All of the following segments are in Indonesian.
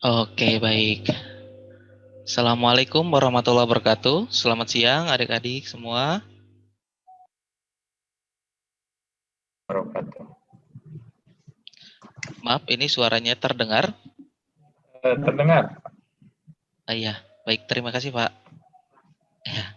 Oke, baik. Assalamualaikum warahmatullahi wabarakatuh. Selamat siang adik-adik semua. Wabarakatuh. Maaf, ini suaranya terdengar? Terdengar. Iya, baik. Terima kasih, Pak. Ya.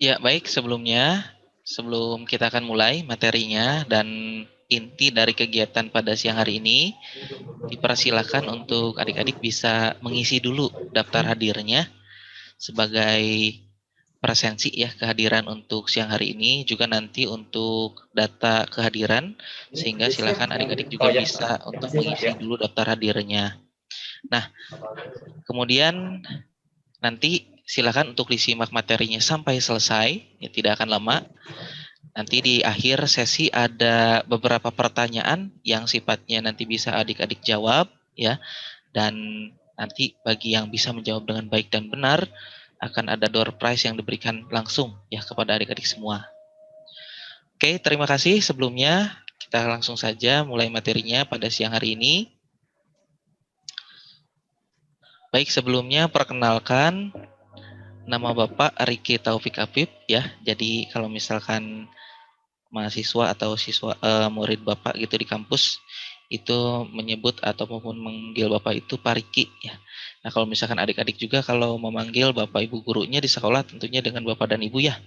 Ya, baik. Sebelum kita akan mulai materinya dan inti dari kegiatan pada siang hari ini, dipersilakan untuk adik-adik bisa mengisi dulu daftar hadirnya sebagai presensi ya kehadiran untuk siang hari ini, juga nanti untuk data kehadiran, sehingga silakan adik-adik juga bisa untuk mengisi dulu daftar hadirnya. Nah, kemudian nanti silakan untuk disimak materinya sampai selesai, ya tidak akan lama. Nanti di akhir sesi ada beberapa pertanyaan yang sifatnya nanti bisa adik-adik jawab ya. Dan nanti bagi yang bisa menjawab dengan baik dan benar akan ada door prize yang diberikan langsung ya kepada adik-adik semua. Oke, terima kasih sebelumnya. Kita langsung saja mulai materinya pada siang hari ini. Baik, sebelumnya perkenalkan, nama Bapak Riki Taufik Afif ya. Jadi kalau misalkan mahasiswa atau siswa murid Bapak gitu di kampus itu menyebut ataupun memanggil Bapak itu Pak Riki ya. Nah, kalau misalkan adik-adik juga kalau memanggil Bapak Ibu gurunya di sekolah tentunya dengan Bapak dan Ibu ya.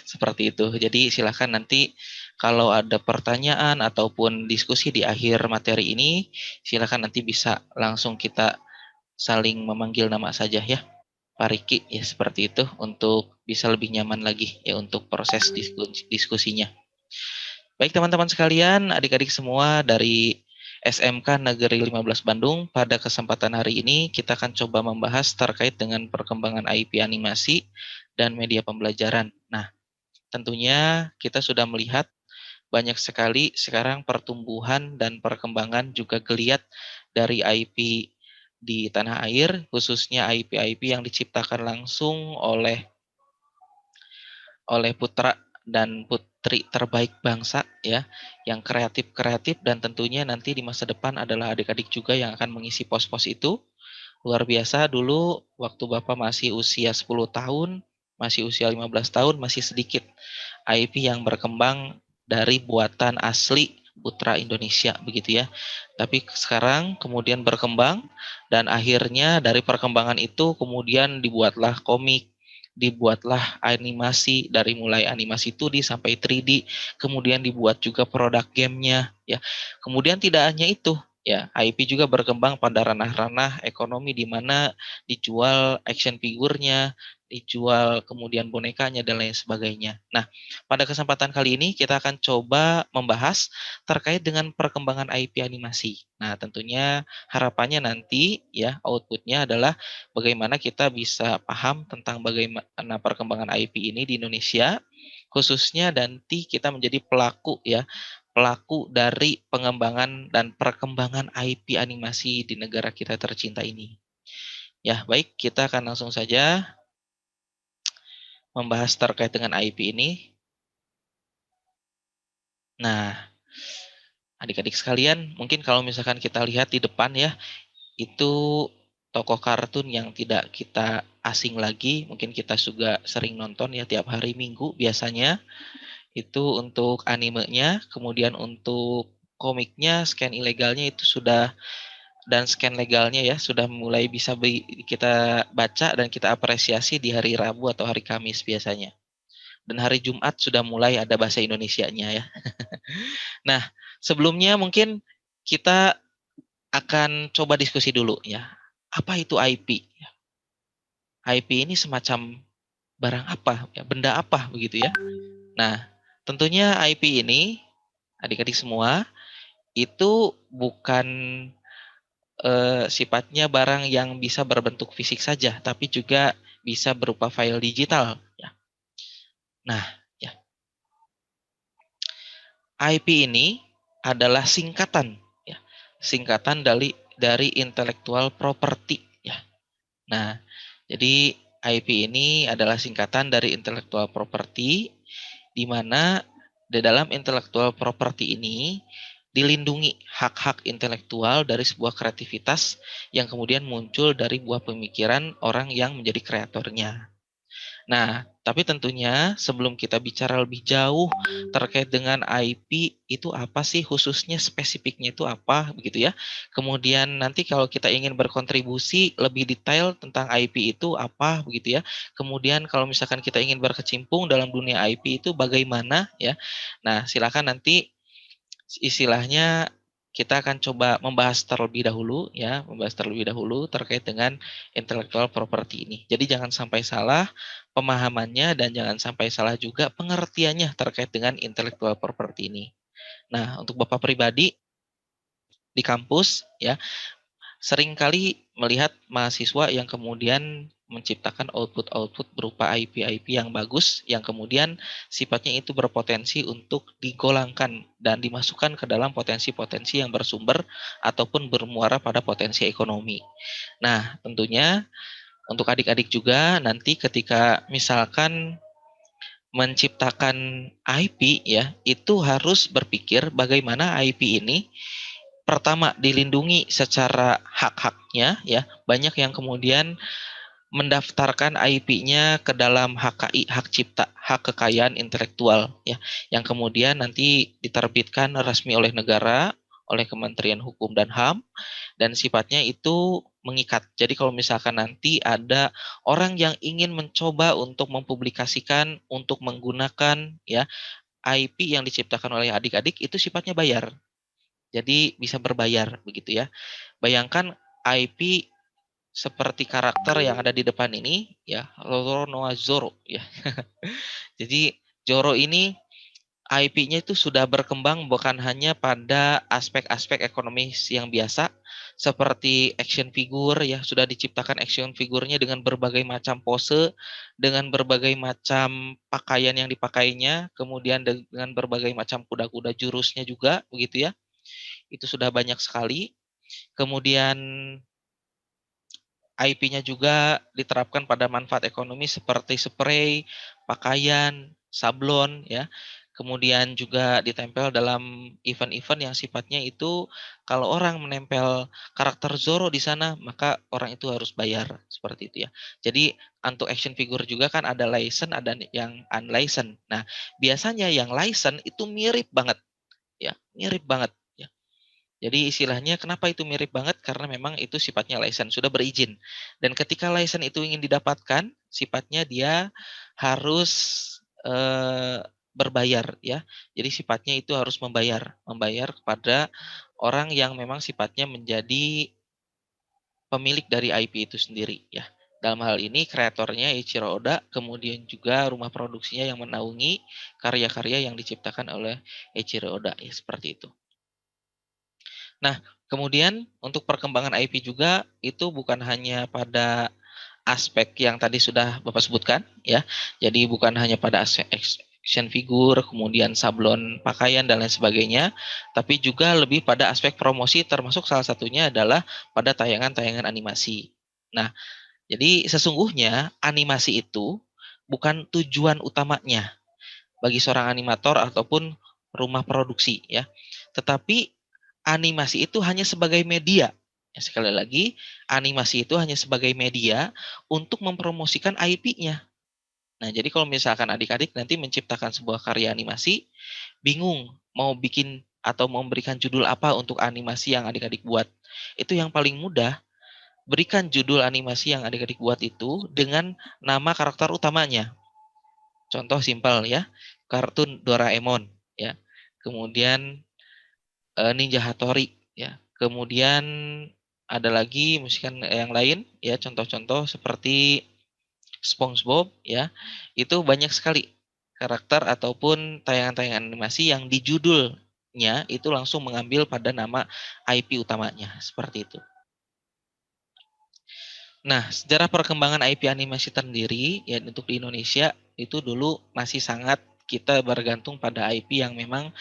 Seperti itu. Jadi silakan nanti kalau ada pertanyaan ataupun diskusi di akhir materi ini, silakan nanti bisa langsung kita saling memanggil nama saja ya. Pak Riki ya, seperti itu untuk bisa lebih nyaman lagi ya untuk proses diskusinya. Baik teman-teman sekalian, adik-adik semua dari SMK Negeri 15 Bandung, pada kesempatan hari ini kita akan coba membahas terkait dengan perkembangan IP animasi dan media pembelajaran. Nah, tentunya kita sudah melihat banyak sekali sekarang pertumbuhan dan perkembangan juga geliat dari IP di tanah air, khususnya IP-IP yang diciptakan langsung oleh putra dan putri terbaik bangsa ya, yang kreatif-kreatif, dan tentunya nanti di masa depan adalah adik-adik juga yang akan mengisi pos-pos itu. Luar biasa, dulu waktu Bapak masih usia 10 tahun, masih usia 15 tahun, masih sedikit IP yang berkembang dari buatan asli putra Indonesia begitu ya. Tapi sekarang kemudian berkembang dan akhirnya dari perkembangan itu kemudian dibuatlah komik, dibuatlah animasi, dari mulai animasi 2D sampai 3D, kemudian dibuat juga produk gamenya ya. Kemudian tidak hanya itu ya, IP juga berkembang pada ranah-ranah ekonomi di mana dijual action figurnya, dijual kemudian bonekanya dan lain sebagainya. Nah, pada kesempatan kali ini kita akan coba membahas terkait dengan perkembangan IP animasi. Nah, tentunya harapannya nanti ya outputnya adalah bagaimana kita bisa paham tentang bagaimana perkembangan IP ini di Indonesia, khususnya nanti kita menjadi pelaku ya, pelaku dari pengembangan dan perkembangan IP animasi di negara kita tercinta ini. Ya, baik, kita akan langsung saja membahas terkait dengan IP ini. Nah, adik-adik sekalian, mungkin kalau misalkan kita lihat di depan ya, itu tokoh kartun yang tidak kita asing lagi, mungkin kita juga sering nonton ya tiap hari Minggu biasanya. Itu untuk animenya, kemudian untuk komiknya, scan ilegalnya itu sudah, dan scan legalnya ya sudah mulai bisa kita baca dan kita apresiasi di hari Rabu atau hari Kamis biasanya. Dan hari Jumat sudah mulai ada bahasa Indonesianya ya. Nah, sebelumnya mungkin kita akan coba diskusi dulu ya. Apa itu IP? IP ini semacam barang apa, ya, benda apa begitu ya. Nah, tentunya IP ini adik-adik semua itu bukan sifatnya barang yang bisa berbentuk fisik saja, tapi juga bisa berupa file digital ya. Nah, ya. IP ini adalah singkatan, ya, singkatan dari intellectual property, ya. Nah, jadi IP ini adalah singkatan dari intellectual property, di mana di dalam intellectual property ini dilindungi hak-hak intelektual dari sebuah kreativitas yang kemudian muncul dari buah pemikiran orang yang menjadi kreatornya. Nah, tapi tentunya sebelum kita bicara lebih jauh terkait dengan IP itu apa sih, khususnya spesifiknya itu apa begitu ya. Kemudian nanti kalau kita ingin berkontribusi lebih detail tentang IP itu apa begitu ya. Kemudian kalau misalkan kita ingin berkecimpung dalam dunia IP itu bagaimana ya. Nah, silakan nanti istilahnya kita akan coba membahas terlebih dahulu ya, membahas terlebih dahulu terkait dengan intellectual property ini. Jadi jangan sampai salah pemahamannya dan jangan sampai salah juga pengertiannya terkait dengan intellectual property ini. Nah, untuk Bapak pribadi di kampus ya, seringkali melihat mahasiswa yang kemudian menciptakan output-output berupa IP-IP yang bagus, yang kemudian sifatnya itu berpotensi untuk digolangkan dan dimasukkan ke dalam potensi-potensi yang bersumber ataupun bermuara pada potensi ekonomi. Nah, tentunya untuk adik-adik juga nanti ketika misalkan menciptakan IP ya, itu harus berpikir bagaimana IP ini pertama dilindungi secara hak-haknya ya. Banyak yang kemudian mendaftarkan IP-nya ke dalam HKI, hak cipta, hak kekayaan intelektual ya, yang kemudian nanti diterbitkan resmi oleh negara, oleh Kementerian Hukum dan HAM, dan sifatnya itu mengikat. Jadi kalau misalkan nanti ada orang yang ingin mencoba untuk mempublikasikan, untuk menggunakan ya IP yang diciptakan oleh adik-adik itu sifatnya bayar. Jadi bisa berbayar begitu ya. Bayangkan IP seperti karakter yang ada di depan ini ya, Roro Noah Zoro ya. Jadi Zoro ini IP-nya itu sudah berkembang bukan hanya pada aspek-aspek ekonomis yang biasa seperti action figure ya, sudah diciptakan action figurnya dengan berbagai macam pose, dengan berbagai macam pakaian yang dipakainya, kemudian dengan berbagai macam kuda-kuda jurusnya juga begitu ya. Itu sudah banyak sekali. Kemudian IP-nya juga diterapkan pada manfaat ekonomi seperti spray, pakaian, sablon ya. Kemudian juga ditempel dalam event-event yang sifatnya itu kalau orang menempel karakter Zoro di sana maka orang itu harus bayar seperti itu ya. Jadi untuk action figure juga kan ada license, ada yang unlicensed. Nah, biasanya yang license itu mirip banget ya, mirip banget ya. Jadi istilahnya kenapa itu mirip banget? Karena memang itu sifatnya license, sudah berizin. Dan ketika license itu ingin didapatkan, sifatnya dia harus berbayar ya. Jadi sifatnya itu harus membayar, membayar kepada orang yang memang sifatnya menjadi pemilik dari IP itu sendiri ya. Dalam hal ini kreatornya Eiichiro Oda, kemudian juga rumah produksinya yang menaungi karya-karya yang diciptakan oleh Eiichiro Oda ya, seperti itu. Nah, kemudian untuk perkembangan IP juga itu bukan hanya pada aspek yang tadi sudah Bapak sebutkan ya. Jadi bukan hanya pada aspek action figure, kemudian sablon pakaian dan lain sebagainya, tapi juga lebih pada aspek promosi termasuk salah satunya adalah pada tayangan-tayangan animasi. Nah, jadi sesungguhnya animasi itu bukan tujuan utamanya bagi seorang animator ataupun rumah produksi ya. Tetapi animasi itu hanya sebagai media. Ya, sekali lagi, animasi itu hanya sebagai media untuk mempromosikan IP-nya. Nah, jadi kalau misalkan adik-adik nanti menciptakan sebuah karya animasi, bingung mau bikin atau memberikan judul apa untuk animasi yang adik-adik buat. Itu yang paling mudah, berikan judul animasi yang adik-adik buat itu dengan nama karakter utamanya. Contoh simpel ya, kartun Doraemon ya. Kemudian Ninja Hattori ya. Kemudian ada lagi misalkan yang lain ya, contoh-contoh seperti SpongeBob ya. Itu banyak sekali karakter ataupun tayangan-tayangan animasi yang di judulnya itu langsung mengambil pada nama IP utamanya, seperti itu. Nah, sejarah perkembangan IP animasi sendiri ya untuk di Indonesia itu dulu masih sangat kita bergantung pada IP yang memang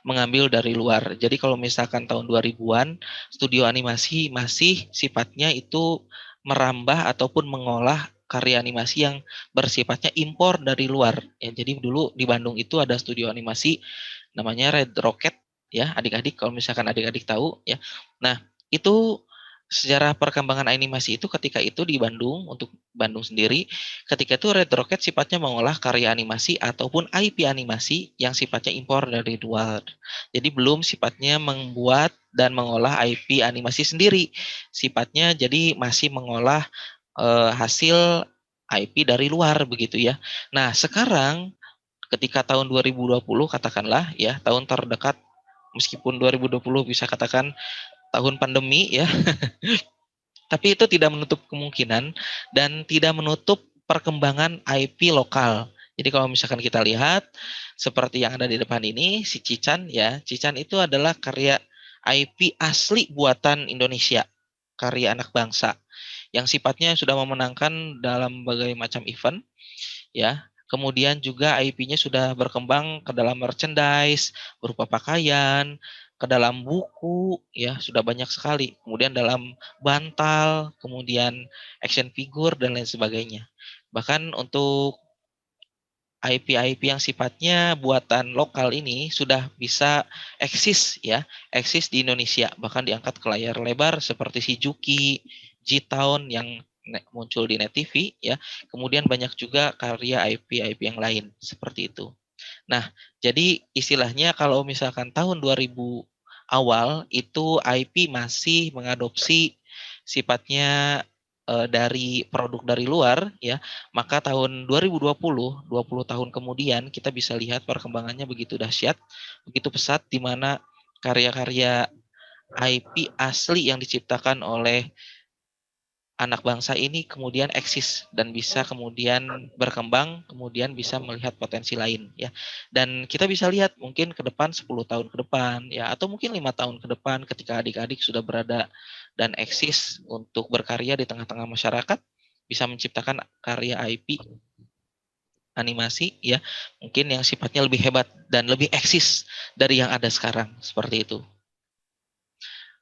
mengambil dari luar. Jadi kalau misalkan tahun 2000-an, studio animasi masih sifatnya itu merambah ataupun mengolah karya animasi yang bersifatnya impor dari luar. Ya, jadi dulu di Bandung itu ada studio animasi namanya Red Rocket, ya adik-adik kalau misalkan adik-adik tahu ya. Nah, itu sejarah perkembangan animasi itu ketika itu di Bandung, untuk Bandung sendiri, ketika itu Red Rocket sifatnya mengolah karya animasi ataupun IP animasi yang sifatnya impor dari luar. Jadi belum sifatnya membuat dan mengolah IP animasi sendiri. Sifatnya jadi masih mengolah hasil IP dari luar begitu ya. Nah, sekarang ketika tahun 2020 katakanlah ya, tahun terdekat, meskipun 2020 bisa katakan tahun pandemi ya, tapi itu tidak menutup kemungkinan dan tidak menutup perkembangan IP lokal. Jadi kalau misalkan kita lihat seperti yang ada di depan ini, si Cican ya, Cican itu adalah karya IP asli buatan Indonesia, karya anak bangsa yang sifatnya sudah memenangkan dalam berbagai macam event ya. Kemudian juga IP-nya sudah berkembang ke dalam merchandise, berupa pakaian, ke dalam buku, ya sudah banyak sekali. Kemudian dalam bantal, kemudian action figure dan lain sebagainya. Bahkan untuk IP-IP yang sifatnya buatan lokal ini sudah bisa eksis ya, eksis di Indonesia, bahkan diangkat ke layar lebar seperti si Juki, G-Town yang muncul di Net TV ya. Kemudian banyak juga karya IP-IP yang lain seperti itu. Nah, jadi istilahnya kalau misalkan tahun 2000 awal itu IP masih mengadopsi sifatnya dari produk dari luar ya, maka tahun 2020, 20 tahun kemudian kita bisa lihat perkembangannya begitu dahsyat, begitu pesat di mana karya-karya IP asli yang diciptakan oleh anak bangsa ini kemudian eksis dan bisa kemudian berkembang, kemudian bisa melihat potensi lain ya. Dan kita bisa lihat mungkin ke depan 10 tahun ke depan ya, atau mungkin 5 tahun ke depan ketika adik-adik sudah berada dan eksis untuk berkarya di tengah-tengah masyarakat, bisa menciptakan karya IP animasi ya, mungkin yang sifatnya lebih hebat dan lebih eksis dari yang ada sekarang, seperti itu.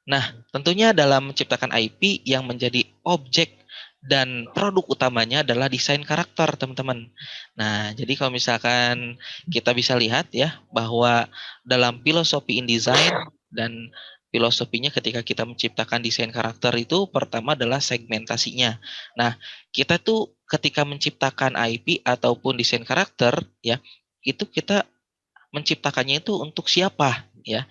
Nah, tentunya dalam menciptakan IP yang menjadi objek dan produk utamanya adalah desain karakter, teman-teman. Nah, jadi kalau misalkan kita bisa lihat ya, bahwa dalam filosofi InDesign dan filosofinya ketika kita menciptakan desain karakter itu pertama adalah segmentasinya. Nah, kita tuh ketika menciptakan IP ataupun desain karakter ya, itu kita menciptakannya itu untuk siapa ya?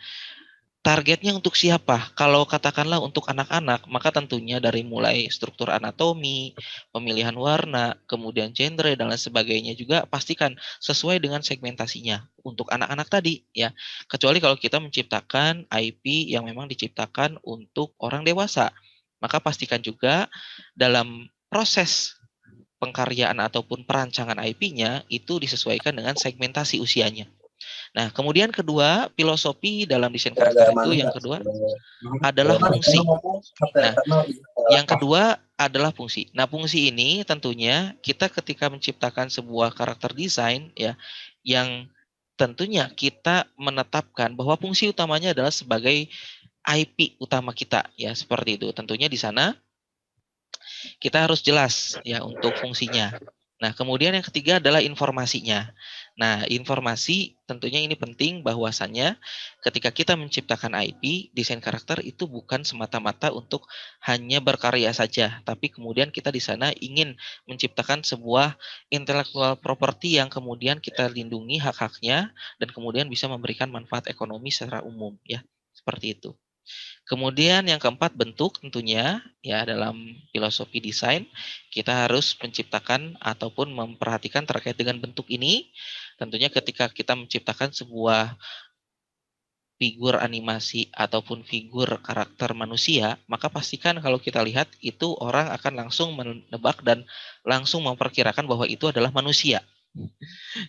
Targetnya untuk siapa? Kalau katakanlah untuk anak-anak, maka tentunya dari mulai struktur anatomi, pemilihan warna, kemudian genre dan lain sebagainya juga pastikan sesuai dengan segmentasinya untuk anak-anak tadi ya. Kecuali kalau kita menciptakan IP yang memang diciptakan untuk orang dewasa, maka pastikan juga dalam proses pengkaryaan ataupun perancangan IP-nya itu disesuaikan dengan segmentasi usianya. Nah, kemudian kedua, filosofi dalam desain karakter itu yang kedua adalah fungsi. Nah, yang kedua adalah fungsi. Nah, fungsi ini tentunya kita ketika menciptakan sebuah karakter desain ya, yang tentunya kita menetapkan bahwa fungsi utamanya adalah sebagai IP utama kita ya, seperti itu. Tentunya di sana kita harus jelas ya untuk fungsinya. Nah, kemudian yang ketiga adalah informasinya. Nah, informasi tentunya ini penting bahwasannya ketika kita menciptakan IP, desain karakter itu bukan semata-mata untuk hanya berkarya saja, tapi kemudian kita di sana ingin menciptakan sebuah intellectual property yang kemudian kita lindungi hak-haknya dan kemudian bisa memberikan manfaat ekonomi secara umum ya. Seperti itu. Kemudian yang keempat bentuk tentunya ya dalam filosofi desain kita harus menciptakan ataupun memperhatikan terkait dengan bentuk ini. Tentunya ketika kita menciptakan sebuah figur animasi ataupun figur karakter manusia, maka pastikan kalau kita lihat itu orang akan langsung menebak dan langsung memperkirakan bahwa itu adalah manusia.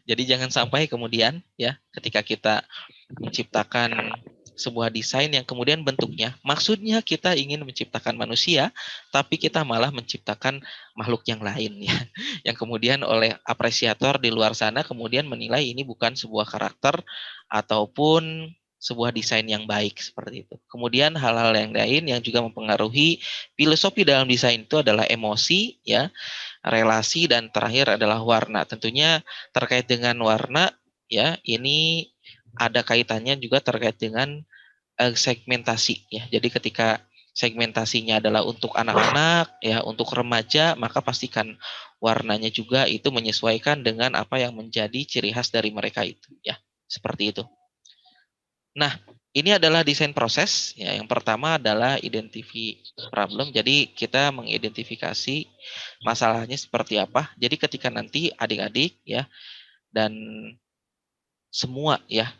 Jadi jangan sampai kemudian ya ketika kita menciptakan sebuah desain yang kemudian bentuknya, maksudnya kita ingin menciptakan manusia, tapi kita malah menciptakan makhluk yang lain ya, yang kemudian oleh apresiator di luar sana kemudian menilai ini bukan sebuah karakter ataupun sebuah desain yang baik seperti itu. Kemudian hal-hal yang lain yang juga mempengaruhi filosofi dalam desain itu adalah emosi ya, relasi, dan terakhir adalah warna. Tentunya terkait dengan warna ya, ini ada kaitannya juga terkait dengan segmentasi ya. Jadi ketika segmentasinya adalah untuk anak-anak ya, untuk remaja, maka pastikan warnanya juga itu menyesuaikan dengan apa yang menjadi ciri khas dari mereka itu ya. Seperti itu. Nah, ini adalah desain proses ya. Yang pertama adalah identify problem. Jadi kita mengidentifikasi masalahnya seperti apa. Jadi ketika nanti adik-adik ya dan semua ya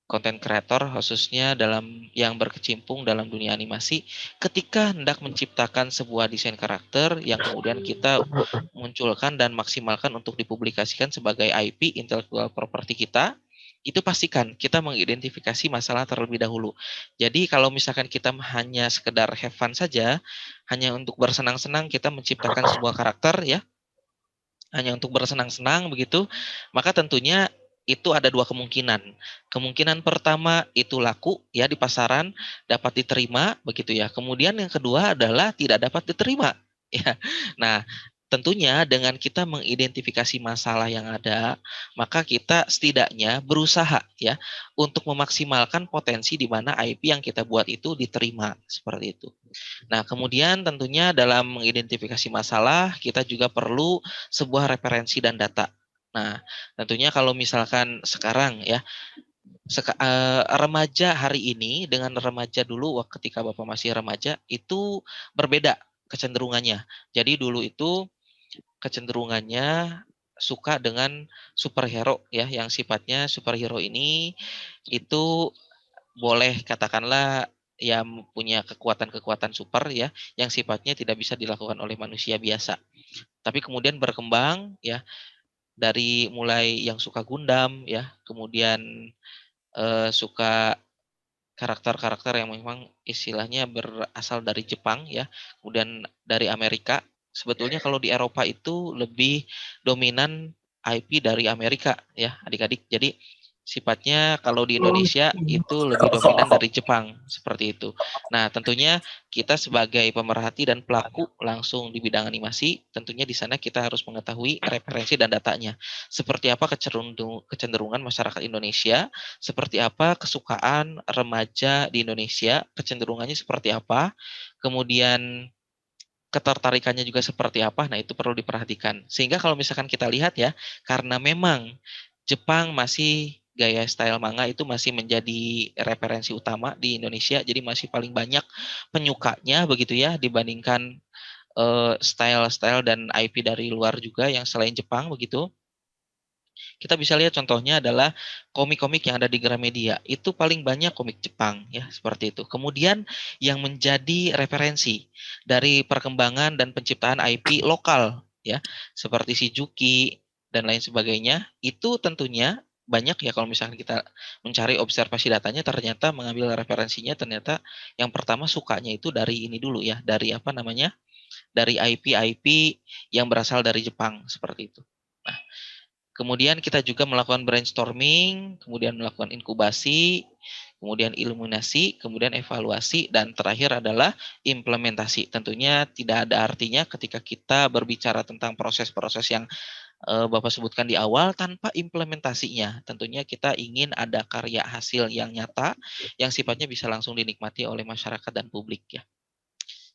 konten kreator khususnya dalam yang berkecimpung dalam dunia animasi, ketika hendak menciptakan sebuah desain karakter yang kemudian kita munculkan dan maksimalkan untuk dipublikasikan sebagai IP intellectual property kita, itu pastikan kita mengidentifikasi masalah terlebih dahulu. Jadi kalau misalkan kita hanya sekedar have fun saja, hanya untuk bersenang-senang kita menciptakan sebuah karakter ya, hanya untuk bersenang-senang begitu, maka tentunya itu ada dua kemungkinan. Kemungkinan pertama itu laku ya di pasaran, dapat diterima begitu ya. Kemudian yang kedua adalah tidak dapat diterima ya. Nah, tentunya dengan kita mengidentifikasi masalah yang ada, maka kita setidaknya berusaha ya untuk memaksimalkan potensi di mana IP yang kita buat itu diterima seperti itu. Nah, kemudian tentunya dalam mengidentifikasi masalah, kita juga perlu sebuah referensi dan data. Nah, tentunya kalau misalkan sekarang ya, remaja hari ini dengan remaja dulu ketika Bapak masih remaja, itu berbeda kecenderungannya. Jadi dulu itu kecenderungannya suka dengan superhero ya, yang sifatnya superhero ini itu boleh katakanlah ya punya kekuatan-kekuatan super ya yang sifatnya tidak bisa dilakukan oleh manusia biasa. Tapi kemudian berkembang ya dari mulai yang suka Gundam ya, kemudian suka karakter-karakter yang memang istilahnya berasal dari Jepang ya, kemudian dari Amerika. Sebetulnya kalau di Eropa itu lebih dominan IP dari Amerika ya, adik-adik. Jadi sifatnya kalau di Indonesia itu lebih dominan dari Jepang seperti itu. Nah, tentunya kita sebagai pemerhati dan pelaku langsung di bidang animasi, tentunya di sana kita harus mengetahui referensi dan datanya. Seperti apa kecenderungan masyarakat Indonesia, seperti apa kesukaan remaja di Indonesia, kecenderungannya seperti apa, kemudian ketertarikannya juga seperti apa. Nah, itu perlu diperhatikan. Sehingga kalau misalkan kita lihat ya, karena memang Jepang masih gaya style manga itu masih menjadi referensi utama di Indonesia, jadi masih paling banyak penyukanya begitu ya dibandingkan style-style dan IP dari luar juga yang selain Jepang begitu. Kita bisa lihat contohnya adalah komik-komik yang ada di Gramedia. Itu paling banyak komik Jepang ya, seperti itu. Kemudian yang menjadi referensi dari perkembangan dan penciptaan IP lokal ya, seperti Shizuki dan lain sebagainya, itu tentunya banyak ya kalau misalkan kita mencari observasi datanya ternyata mengambil referensinya ternyata yang pertama sukanya itu dari ini dulu ya, dari apa namanya? Dari IP-IP yang berasal dari Jepang seperti itu. Nah, kemudian kita juga melakukan brainstorming, kemudian melakukan inkubasi, kemudian iluminasi, kemudian evaluasi, dan terakhir adalah implementasi. Tentunya tidak ada artinya ketika kita berbicara tentang proses-proses yang Bapak sebutkan di awal tanpa implementasinya. Tentunya kita ingin ada karya hasil yang nyata, yang sifatnya bisa langsung dinikmati oleh masyarakat dan publik ya.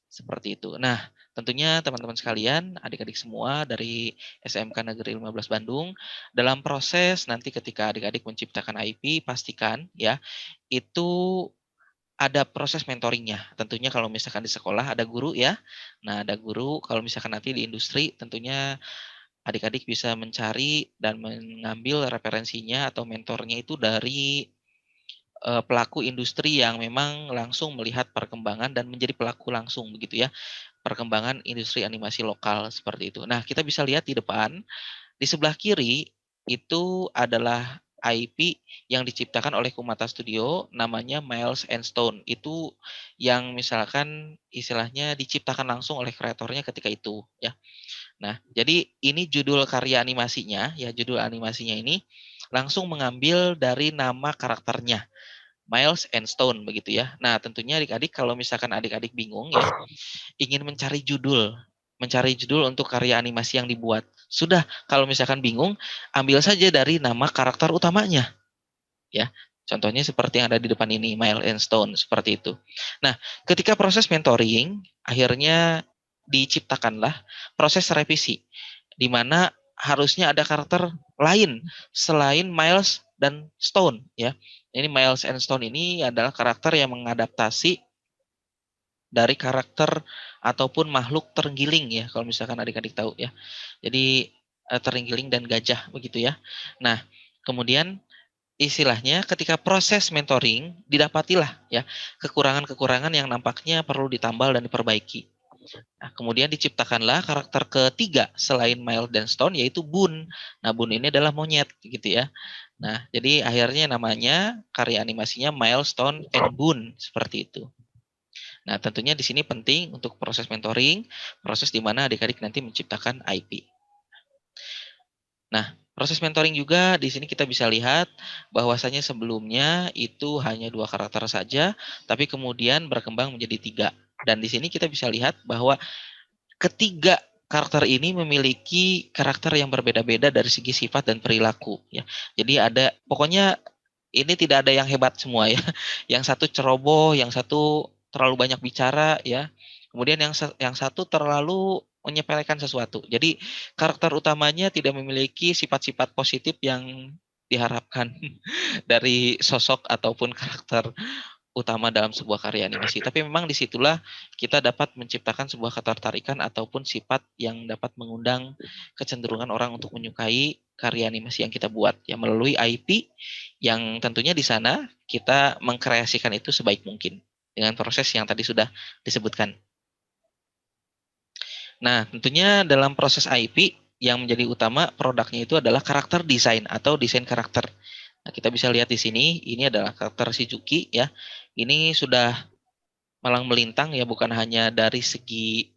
Seperti itu. Nah, tentunya teman-teman sekalian, adik-adik semua dari SMK Negeri 15 Bandung, dalam proses nanti ketika adik-adik menciptakan IP, pastikan ya, itu ada proses mentoringnya. Tentunya kalau misalkan di sekolah ada guru ya. Nah, ada guru, kalau misalkan nanti di industri, tentunya adik-adik bisa mencari dan mengambil referensinya atau mentornya itu dari pelaku industri yang memang langsung melihat perkembangan dan menjadi pelaku langsung begitu ya perkembangan industri animasi lokal seperti itu. Nah, kita bisa lihat di depan, di sebelah kiri itu adalah IP yang diciptakan oleh Kumata Studio namanya Miles and Stone. Itu yang misalkan istilahnya diciptakan langsung oleh kreatornya ketika itu ya. Nah, jadi ini judul karya animasinya ya, judul animasinya ini langsung mengambil dari nama karakternya. Miles and Stone begitu ya. Nah, tentunya adik-adik kalau misalkan adik-adik bingung ya, ingin mencari judul untuk karya animasi yang dibuat. Sudah, kalau misalkan bingung, ambil saja dari nama karakter utamanya ya. Contohnya seperti yang ada di depan ini, Miles and Stone seperti itu. Nah, ketika proses mentoring, akhirnya diciptakanlah proses revisi di mana harusnya ada karakter lain selain Miles dan Stone ya. Ini Miles and Stone ini adalah karakter yang mengadaptasi dari karakter ataupun makhluk terenggiling ya, kalau misalkan adik-adik tahu ya. Jadi terenggiling dan gajah begitu ya. Nah, kemudian istilahnya ketika proses mentoring didapatilah ya kekurangan-kekurangan yang nampaknya perlu ditambal dan diperbaiki. Nah, kemudian diciptakanlah karakter ketiga selain Miles dan Stone yaitu Boon. Nah, Boon ini adalah monyet gitu ya. Nah, jadi akhirnya namanya karya animasinya Milestone and Boon seperti itu. Nah, tentunya di sini penting untuk proses mentoring, proses di mana adik-adik nanti menciptakan IP. Nah, proses mentoring juga di sini kita bisa lihat bahwasanya sebelumnya itu hanya 2 karakter saja, tapi kemudian berkembang menjadi 3. Dan di sini kita bisa lihat bahwa ketiga karakter ini memiliki karakter yang berbeda-beda dari segi sifat dan perilaku ya. Jadi ada pokoknya ini tidak ada yang hebat semua ya. Yang satu ceroboh, yang satu terlalu banyak bicara ya. Kemudian yang satu terlalu menyepelekan sesuatu. Jadi karakter utamanya tidak memiliki sifat-sifat positif yang diharapkan dari sosok ataupun karakter utama dalam sebuah karya animasi. Tapi memang disitulah kita dapat menciptakan sebuah ketertarikan ataupun sifat yang dapat mengundang kecenderungan orang untuk menyukai karya animasi yang kita buat ya melalui IP yang tentunya di sana kita mengkreasikan itu sebaik mungkin dengan proses yang tadi sudah disebutkan. Nah, tentunya dalam proses IP yang menjadi utama produknya itu adalah karakter desain atau desain karakter. Nah, kita bisa lihat di sini, ini adalah karakter Shizuki ya. Ini sudah malang melintang ya, bukan hanya dari segi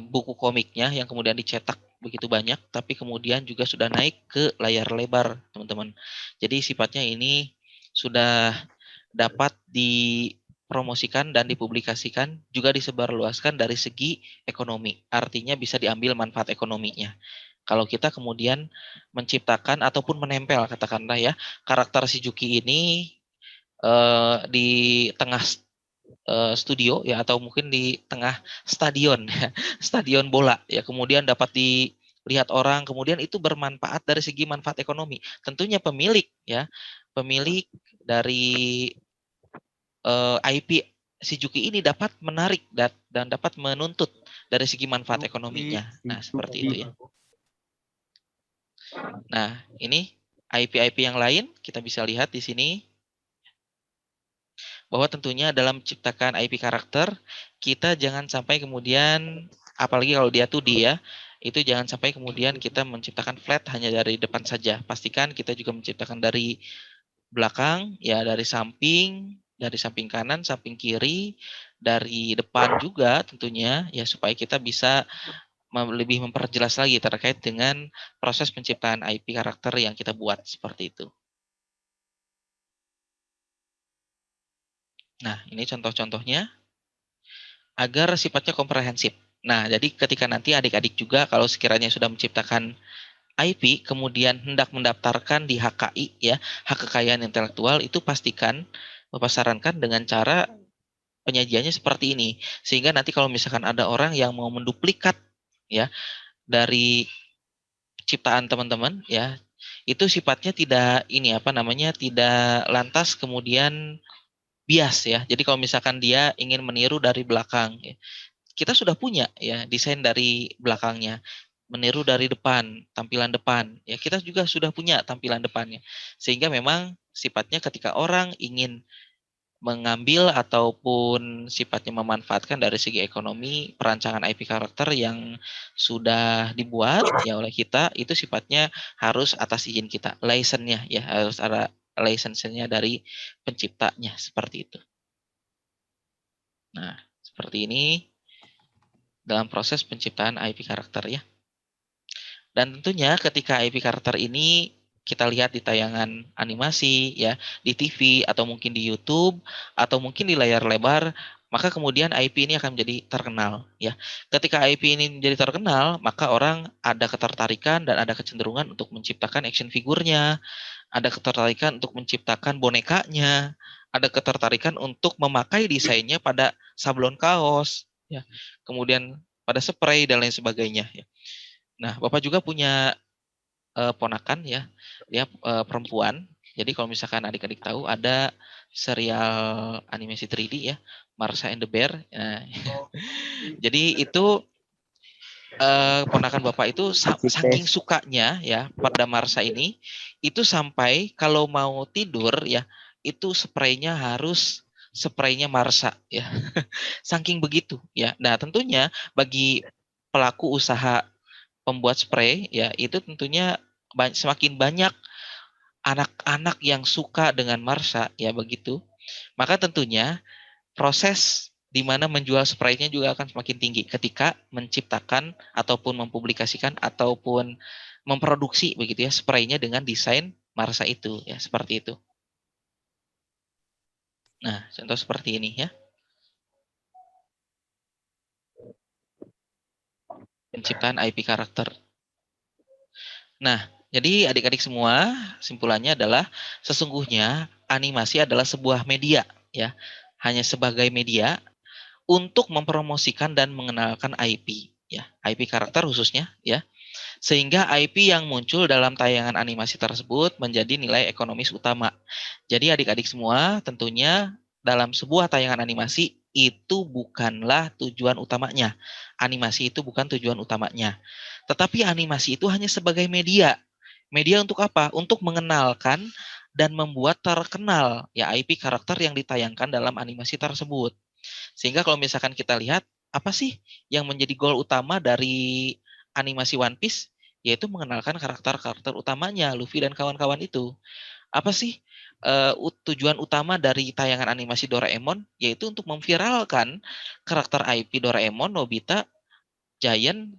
buku komiknya yang kemudian dicetak begitu banyak, tapi kemudian juga sudah naik ke layar lebar, teman-teman. Jadi sifatnya ini sudah dapat dipromosikan dan dipublikasikan, juga disebarluaskan dari segi ekonomi. Artinya bisa diambil manfaat ekonominya. Kalau kita kemudian menciptakan ataupun menempel katakanlah ya karakter Shizuki ini di tengah studio ya atau mungkin di tengah stadion ya, stadion bola ya kemudian dapat dilihat orang kemudian itu bermanfaat dari segi manfaat ekonomi. Tentunya pemilik ya, pemilik dari IP Shizuki ini dapat menarik dan dapat menuntut dari segi manfaat ekonominya. Nah, seperti itu ya. Nah, ini IP-IP yang lain kita bisa lihat di sini bahwa tentunya dalam menciptakan IP karakter kita jangan sampai kemudian apalagi kalau dia 2D ya, itu jangan sampai kemudian kita menciptakan flat hanya dari depan saja. Pastikan kita juga menciptakan dari belakang, ya dari samping kanan, samping kiri, dari depan juga tentunya ya supaya kita bisa lebih memperjelas lagi terkait dengan proses penciptaan IP karakter yang kita buat seperti itu. Nah, ini contoh-contohnya agar sifatnya komprehensif. Nah, jadi ketika nanti adik-adik juga kalau sekiranya sudah menciptakan IP, kemudian hendak mendaftarkan di HKI ya, hak kekayaan intelektual itu pastikan Bapak sarankan dengan cara penyajiannya seperti ini. Sehingga nanti kalau misalkan ada orang yang mau menduplikat ya dari ciptaan teman-teman ya, itu sifatnya tidak ini apa namanya tidak lantas kemudian bias ya. Jadi kalau misalkan dia ingin meniru dari belakang ya, kita sudah punya ya desain dari belakangnya, meniru dari depan, tampilan depan. Ya, kita juga sudah punya tampilan depannya. Sehingga memang sifatnya ketika orang ingin mengambil ataupun sifatnya memanfaatkan dari segi ekonomi perancangan IP karakter yang sudah dibuat ya oleh kita, itu sifatnya harus atas izin kita, license-nya ya, harus ada license-nya dari penciptanya, seperti itu. Nah, seperti ini dalam proses penciptaan IP karakter ya. Dan tentunya ketika IP karakter ini kita lihat di tayangan animasi ya, di TV atau mungkin di YouTube atau mungkin di layar lebar, maka kemudian IP ini akan menjadi terkenal ya. Ketika IP ini menjadi terkenal, maka orang ada ketertarikan dan ada kecenderungan untuk menciptakan action figurnya, ada ketertarikan untuk menciptakan bonekanya, ada ketertarikan untuk memakai desainnya pada sablon kaos ya. Kemudian pada spray dan lain sebagainya ya. Nah, Bapak juga punya ponakan ya, dia perempuan. Jadi kalau misalkan adik-adik tahu ada serial animasi 3D ya, Marsha and the Bear. Nah, jadi itu ponakan Bapak itu saking sukanya ya pada Marsha ini, itu sampai kalau mau tidur ya, itu spraynya harus spraynya Marsha ya. Saking begitu ya. Nah, tentunya bagi pelaku usaha pembuat spray ya, itu tentunya semakin banyak anak-anak yang suka dengan Marsha ya begitu, maka tentunya proses di mana menjual spraynya juga akan semakin tinggi ketika menciptakan ataupun mempublikasikan ataupun memproduksi begitu ya spraynya dengan desain Marsha itu ya, seperti itu. Nah, contoh seperti ini ya. Penciptaan IP karakter. Nah, jadi adik-adik semua, simpulannya adalah sesungguhnya animasi adalah sebuah media ya. Hanya sebagai media untuk mempromosikan dan mengenalkan IP ya, IP karakter khususnya ya. Sehingga IP yang muncul dalam tayangan animasi tersebut menjadi nilai ekonomis utama. Jadi adik-adik semua tentunya dalam sebuah tayangan animasi itu bukanlah tujuan utamanya. Animasi itu bukan tujuan utamanya. Tetapi animasi itu hanya sebagai media. Media untuk apa? Untuk mengenalkan dan membuat terkenal ya IP karakter yang ditayangkan dalam animasi tersebut. Sehingga kalau misalkan kita lihat apa sih yang menjadi goal utama dari animasi One Piece, yaitu mengenalkan karakter-karakter utamanya, Luffy dan kawan-kawan itu. Apa sih tujuan utama dari tayangan animasi Doraemon, yaitu untuk memviralkan karakter IP Doraemon, Nobita, Giant,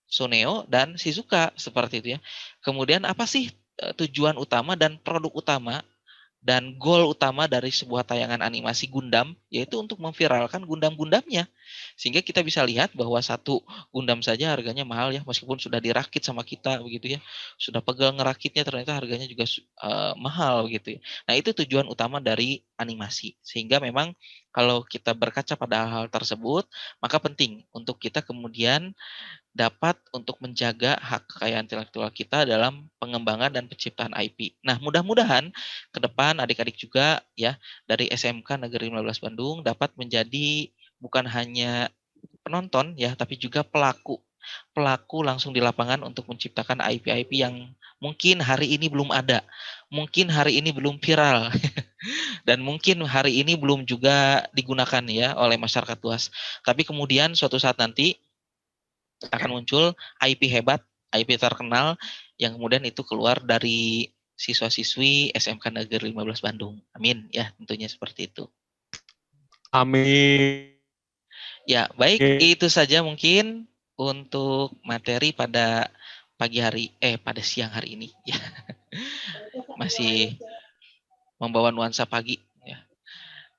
Suneo, dan Shizuka, seperti itu ya. Kemudian apa sih tujuan utama dan produk utama dan goal utama dari sebuah tayangan animasi Gundam, yaitu untuk memviralkan Gundam-Gundamnya. Sehingga kita bisa lihat bahwa satu Gundam saja harganya mahal ya, meskipun sudah dirakit sama kita begitu ya. Sudah pegal ngerakitnya, ternyata harganya juga mahal gitu ya. Nah, itu tujuan utama dari animasi. Sehingga memang kalau kita berkaca pada hal tersebut, maka penting untuk kita kemudian dapat untuk menjaga hak kekayaan intelektual kita dalam pengembangan dan penciptaan IP. Nah, mudah-mudahan ke depan adik-adik juga ya dari SMK Negeri 15 Bandung dapat menjadi bukan hanya penonton ya, tapi juga pelaku. Pelaku langsung di lapangan untuk menciptakan IP-IP yang mungkin hari ini belum ada, mungkin hari ini belum viral, dan mungkin hari ini belum juga digunakan ya oleh masyarakat luas. Tapi kemudian suatu saat nanti akan muncul IP hebat, IP terkenal yang kemudian itu keluar dari siswa-siswi SMK Negeri 15 Bandung. Amin ya, tentunya seperti itu. Amin. Ya, baik, itu saja mungkin untuk materi pada pagi hari pada siang hari ini ya. Masih membawa nuansa pagi ya.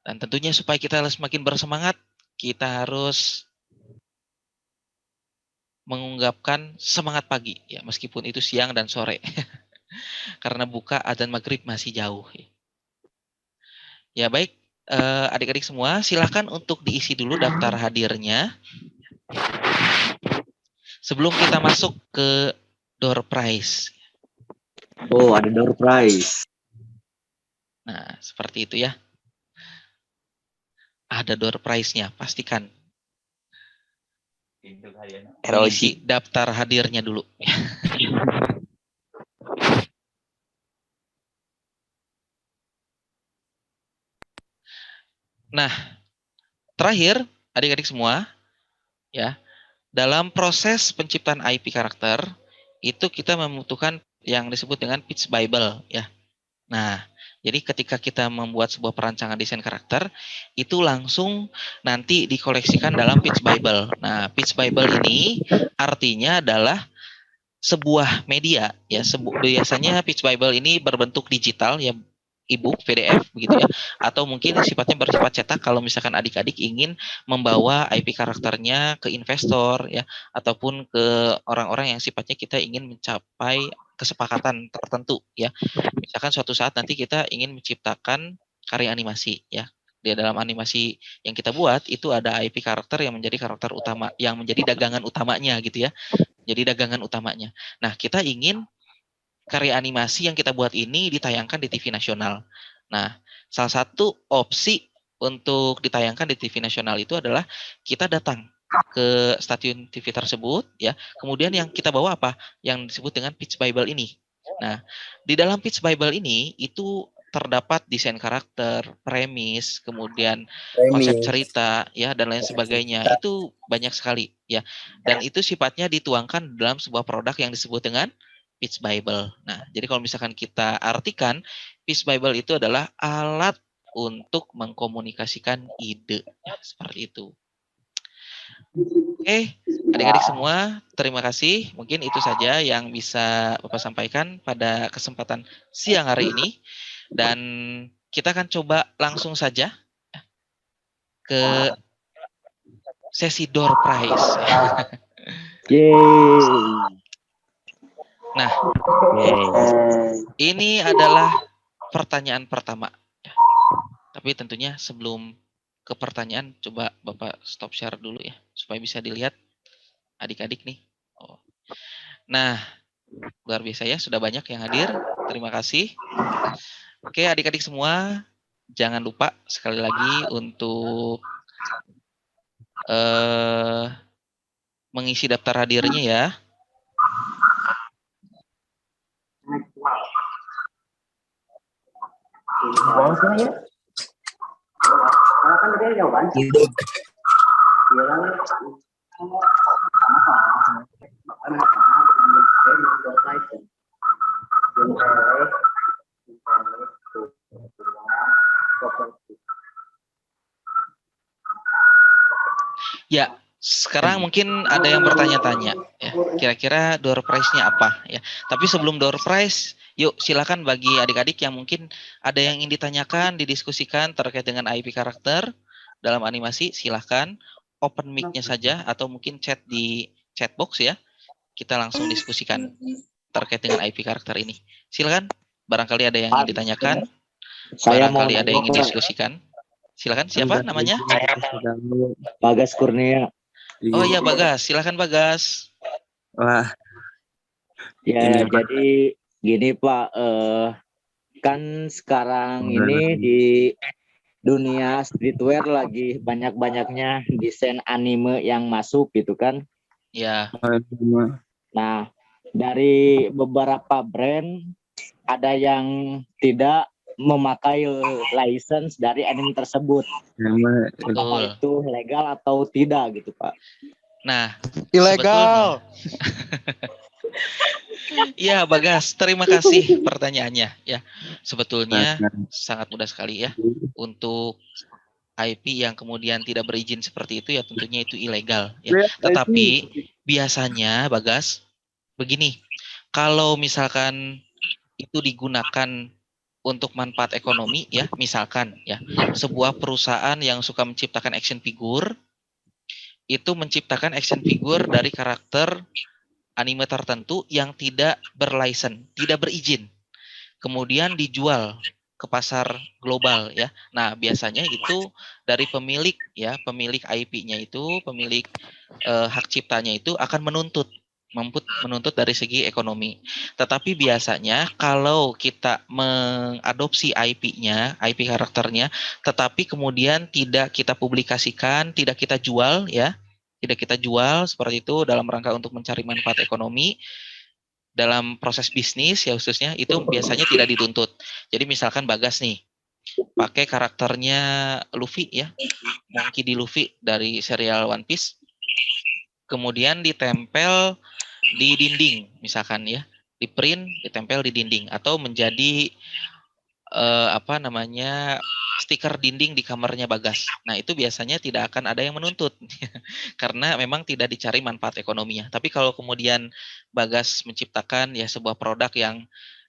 Dan tentunya supaya kita semakin bersemangat, kita harus mengungkapkan semangat pagi ya, meskipun itu siang dan sore. Karena buka adzan maghrib masih jauh. Ya baik, adik-adik semua, silakan untuk diisi dulu daftar hadirnya sebelum kita masuk ke door prize. Oh, ada door prize. Nah, seperti itu ya. Ada door prize-nya, pastikan. Isi daftar hadirnya dulu. Nah, terakhir, adik-adik semua, ya, dalam proses penciptaan IP karakter, itu kita membutuhkan yang disebut dengan pitch Bible, ya. Nah, jadi ketika kita membuat sebuah perancangan desain karakter, itu langsung nanti dikoleksikan dalam pitch Bible. Nah, pitch Bible ini artinya adalah sebuah media, ya. Biasanya pitch Bible ini berbentuk digital, ya, e-book, PDF begitu ya, atau mungkin sifatnya bersifat cetak kalau misalkan adik-adik ingin membawa IP karakternya ke investor, ya, ataupun ke orang-orang yang sifatnya kita ingin mencapai kesepakatan tertentu, ya. Misalkan suatu saat nanti kita ingin menciptakan karya animasi, ya. Di dalam animasi yang kita buat itu ada IP karakter yang menjadi karakter utama, yang menjadi dagangan utamanya gitu ya. Jadi dagangan utamanya. Nah, kita ingin karya animasi yang kita buat ini ditayangkan di TV nasional. Nah, salah satu opsi untuk ditayangkan di TV nasional itu adalah kita datang ke stasiun TV tersebut, ya. Kemudian yang kita bawa apa? Yang disebut dengan pitch Bible ini. Nah, di dalam pitch Bible ini itu terdapat desain karakter, premis, kemudian konsep cerita, ya, dan lain sebagainya. Itu banyak sekali, ya. Dan itu sifatnya dituangkan dalam sebuah produk yang disebut dengan Pitch Bible. Nah, jadi kalau misalkan kita artikan, Pitch Bible itu adalah alat untuk mengkomunikasikan ide. Ya, seperti itu. Oke, adik-adik semua, terima kasih. Mungkin itu saja yang bisa Bapak sampaikan pada kesempatan siang hari ini. Dan kita akan coba langsung saja ke sesi door prize. Yeay. Nah, Yeay. ini adalah pertanyaan pertama. Tapi tentunya sebelum ke pertanyaan, coba Bapak stop share dulu ya, supaya bisa dilihat adik-adik nih. Oh. Nah, luar biasa ya, sudah banyak yang hadir. Terima kasih. Oke, adik-adik semua, jangan lupa sekali lagi untuk mengisi daftar hadirnya ya. Ya, sekarang mungkin ada yang bertanya-tanya, ya, kira-kira door prize-nya apa, ya. Tapi sebelum door prize, yuk silakan bagi adik-adik yang mungkin ada yang ingin ditanyakan, didiskusikan terkait dengan IP karakter dalam animasi, silahkan open mic-nya saja atau mungkin chat di chat box ya. Kita langsung diskusikan terkait dengan IP karakter ini. Silakan, barangkali ada yang ingin ditanyakan, Saya mau barangkali ada yang ingin nanya, diskusikan. Silakan, siapa namanya? Bagas Kurnia. Oh iya, Bagas. Silakan Bagas. Wah, Ya, Ini, Pak. jadi gini Pak, kan sekarang ini di dunia streetwear lagi banyak-banyaknya desain anime yang masuk gitu kan. Ya, Nah, dari beberapa brand ada yang tidak memakai license dari anime tersebut. betul. Apakah itu legal atau tidak gitu Pak? Nah, Ilegal. iya Bagas, terima kasih pertanyaannya ya. Sebetulnya sangat mudah sekali ya untuk IP yang kemudian tidak berizin seperti itu ya tentunya itu ilegal ya. Tetapi biasanya Bagas begini, kalau misalkan itu digunakan untuk manfaat ekonomi ya, misalkan ya, sebuah perusahaan yang suka menciptakan action figure itu menciptakan action figure dari karakter anime tertentu yang tidak berlicense, tidak berizin. Kemudian dijual ke pasar global ya. Nah, biasanya itu dari pemilik ya, pemilik IP-nya itu, pemilik hak ciptanya itu akan menuntut dari segi ekonomi. Tetapi biasanya kalau kita mengadopsi IP-nya, IP karakternya, tetapi kemudian tidak kita publikasikan, tidak kita jual ya, tidak kita jual seperti itu dalam rangka untuk mencari manfaat ekonomi dalam proses bisnis ya khususnya itu biasanya tidak dituntut. Jadi misalkan Bagas nih, pakai karakternya Luffy ya, Monkey D. Luffy dari serial One Piece. Kemudian ditempel di dinding misalkan ya, di print, ditempel di dinding atau menjadi stiker dinding di kamarnya Bagas. Nah, itu biasanya tidak akan ada yang menuntut karena memang tidak dicari manfaat ekonominya. Tapi kalau kemudian Bagas menciptakan ya sebuah produk yang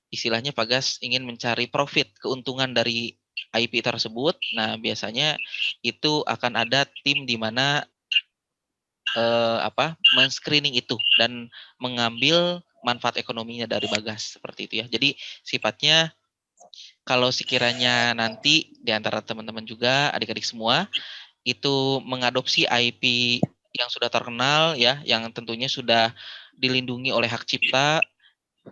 istilahnya Bagas ingin mencari profit, keuntungan dari IP tersebut, nah biasanya itu akan ada tim di mana men-screening itu dan mengambil manfaat ekonominya dari Bagas seperti itu ya. Jadi sifatnya kalau sekiranya nanti di antara teman-teman juga adik-adik semua itu mengadopsi IP yang sudah terkenal ya, yang tentunya sudah dilindungi oleh hak cipta,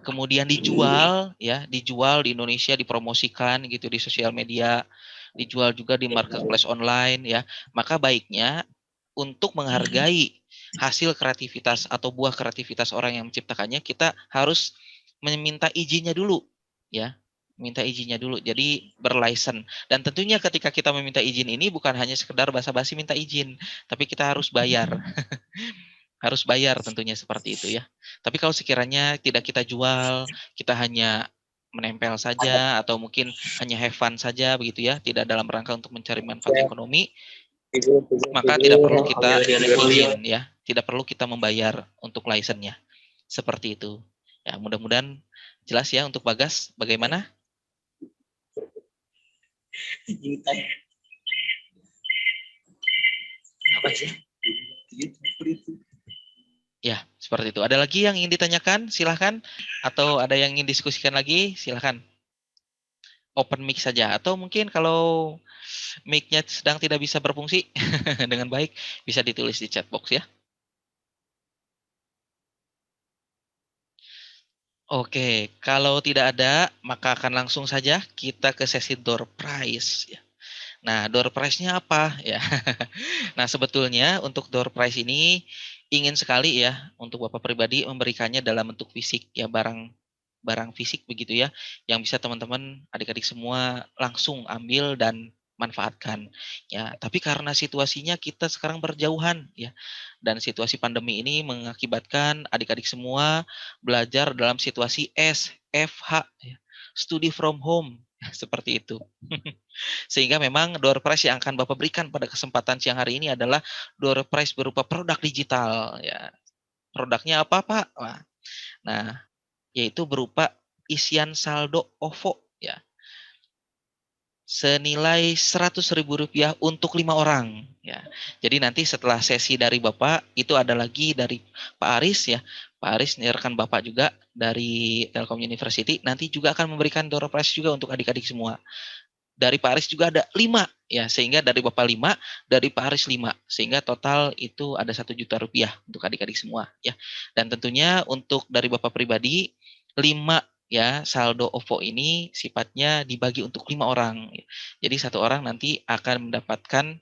kemudian dijual ya, dijual di Indonesia, dipromosikan gitu di sosial media, dijual juga di marketplace online ya, maka baiknya untuk menghargai hasil kreativitas atau buah kreativitas orang yang menciptakannya, kita harus meminta izinnya dulu ya, minta izinnya dulu, jadi berlicense. Dan tentunya ketika kita meminta izin ini bukan hanya sekedar basa-basi minta izin, tapi kita harus bayar. Harus bayar tentunya seperti itu ya. Tapi kalau sekiranya tidak kita jual, kita hanya menempel saja atau mungkin hanya have fun saja begitu ya, tidak dalam rangka untuk mencari manfaat ekonomi, maka tidak perlu kita izin ya, tidak perlu kita membayar untuk license-nya. Seperti itu. Ya, mudah-mudahan jelas ya untuk Bagas bagaimana? Ya, seperti itu. Ada lagi yang ingin ditanyakan? Silahkan. Atau ada yang ingin diskusikan lagi? Silahkan. Open mic saja. Atau mungkin kalau mic-nya sedang tidak bisa berfungsi dengan baik, bisa ditulis di chat box ya. Oke, kalau tidak ada, maka akan langsung saja kita ke sesi door prize. Nah, door prize-nya apa? Ya. Nah, sebetulnya untuk door prize ini ingin sekali ya untuk Bapak pribadi memberikannya dalam bentuk fisik ya, barang fisik begitu ya, yang bisa teman-teman adik-adik semua langsung ambil dan manfaatkan ya. Tapi karena situasinya kita sekarang berjauhan ya, dan situasi pandemi ini mengakibatkan adik-adik semua belajar dalam situasi SFH ya, study from home seperti itu. Sehingga memang door prize yang akan Bapak berikan pada kesempatan siang hari ini adalah door prize berupa produk digital ya. Produknya apa, Pak? Nah, yaitu berupa isian saldo OVO ya, senilai Rp100.000 untuk 5 orang ya. Jadi nanti setelah sesi dari Bapak itu ada lagi dari Pak Aris ya. Pak Aris ini rekan Bapak juga dari Telkom University, nanti juga akan memberikan door prize juga untuk adik-adik semua. Dari Pak Aris juga ada 5 ya, sehingga dari Bapak 5, dari Pak Aris 5, sehingga total itu ada Rp1 juta untuk adik-adik semua ya. Dan tentunya untuk dari Bapak pribadi 5 ya saldo OVO ini sifatnya dibagi untuk 5 orang. Jadi satu orang nanti akan mendapatkan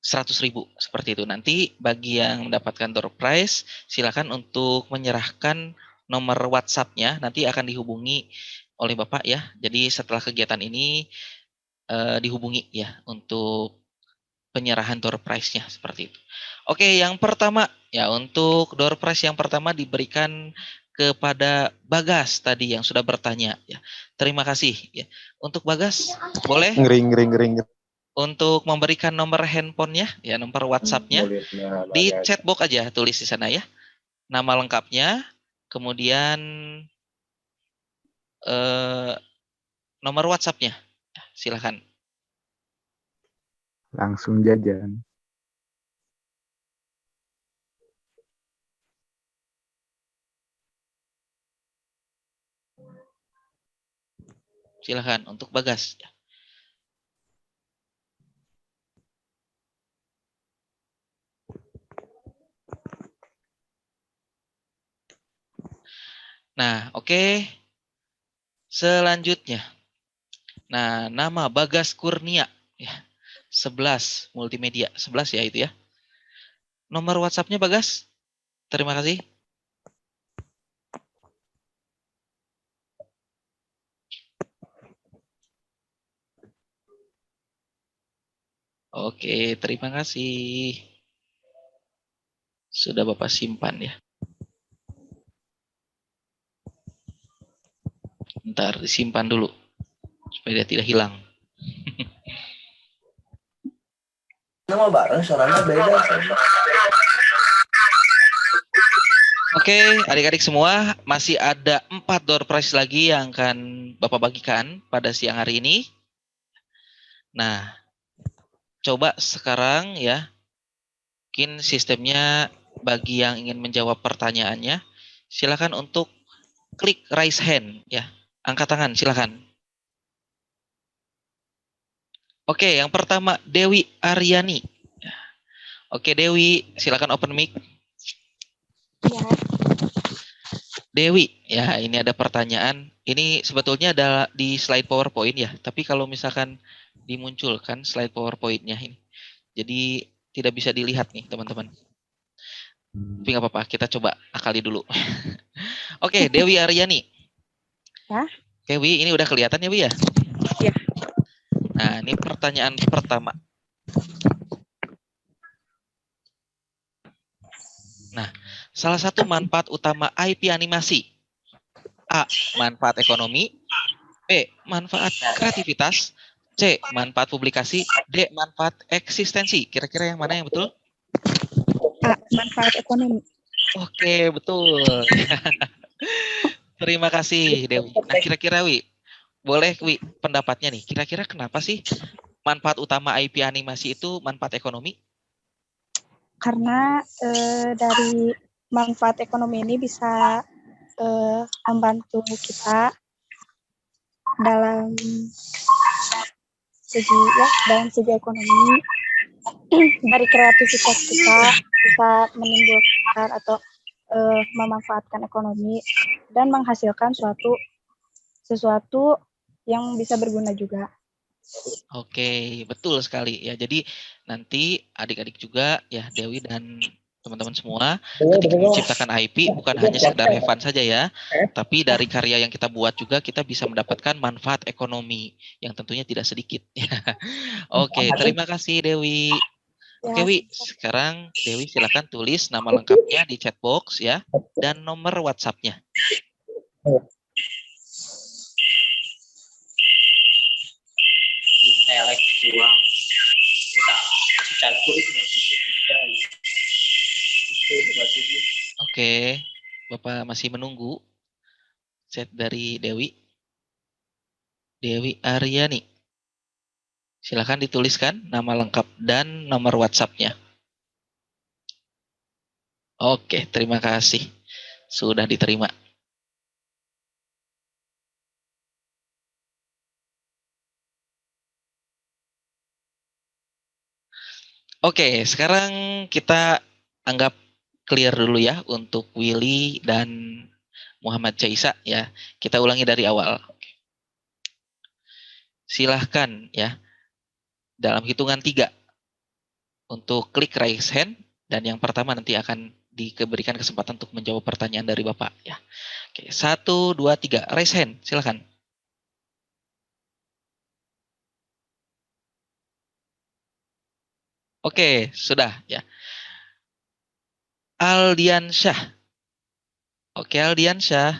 100.000 seperti itu. Nanti bagi yang mendapatkan door prize silakan untuk menyerahkan nomor WhatsApp-nya, nanti akan dihubungi oleh Bapak ya. Jadi setelah kegiatan ini dihubungi ya untuk penyerahan door prize-nya seperti itu. Oke, yang pertama ya, untuk door prize yang pertama diberikan kepada Bagas tadi yang sudah bertanya ya. Terima kasih ya. Untuk Bagas boleh Ring. untuk memberikan nomor handphonenya ya, nomor WhatsApp-nya di chat box aja, tulis di sana ya. Nama lengkapnya, kemudian nomor WhatsApp-nya. Silakan. Langsung jajan. Silakan untuk Bagas. Nah, oke. Selanjutnya. Nah, nama Bagas Kurnia ya. 11 multimedia. 11 ya itu ya. Nomor WhatsApp-nya Bagas. Terima kasih. Oke, terima kasih. Sudah Bapak simpan ya. Ntar disimpan dulu supaya dia tidak hilang. Nama bareng suaranya beda. Oke, adik-adik semua, masih ada 4 door prize lagi yang akan Bapak bagikan pada siang hari ini. Nah, coba sekarang ya, mungkin sistemnya bagi yang ingin menjawab pertanyaannya, silakan untuk klik raise hand ya, angkat tangan silakan. Oke, yang pertama Dewi Aryani. Oke Dewi, silakan open mic. Ya, Dewi, ya ini ada pertanyaan. Ini sebetulnya ada di slide PowerPoint ya, tapi kalau misalkan dimunculkan slide PowerPoint-nya ini, jadi tidak bisa dilihat nih teman-teman. Tapi nggak apa-apa, kita coba akali dulu. Oke, Dewi Aryani. Ya. Dewi, ini udah kelihatan ya, Wi ya? Ya. Nah, ini pertanyaan pertama. Nah, salah satu manfaat utama IP animasi. A. Manfaat ekonomi. B. Manfaat kreativitas. C. Manfaat publikasi. D. Manfaat eksistensi. Kira-kira yang mana yang betul? A, manfaat ekonomi. Oke, betul. Terima kasih, Dewi. Nah, kira-kira Wi, boleh Wi pendapatnya nih. Kira-kira kenapa sih manfaat utama IP animasi itu manfaat ekonomi? Karena dari manfaat ekonomi ini bisa membantu kita dalam segi ekonomi. Dari kreativitas kita bisa menimbulkan atau memanfaatkan ekonomi dan menghasilkan sesuatu yang bisa berguna juga. Oke, betul sekali ya. Jadi nanti adik-adik juga ya Dewi dan teman-teman semua ketika menciptakan IP bukan hanya sekedar have fun saja ya, tapi dari karya yang kita buat juga kita bisa mendapatkan manfaat ekonomi yang tentunya tidak sedikit. Oke, terima kasih Dewi. Oke Ya, Wi, sekarang Dewi silakan tulis nama lengkapnya di chat box ya dan nomor WhatsApp-nya. Oke, Bapak masih menunggu chat dari Dewi. Dewi Aryani. Silakan dituliskan nama lengkap dan nomor WhatsApp-nya. Oke, terima kasih. Sudah diterima. Oke, sekarang kita anggap clear dulu ya untuk Willy dan Muhammad Caisa ya. Kita ulangi dari awal. Silahkan ya. Dalam hitungan 3 untuk klik raise hand dan yang pertama nanti akan diberikan kesempatan untuk menjawab pertanyaan dari Bapak ya. Oke, 1, 2, 3 raise hand, silakan. Oke, sudah ya. Aldiansyah. Oke, Aldiansyah.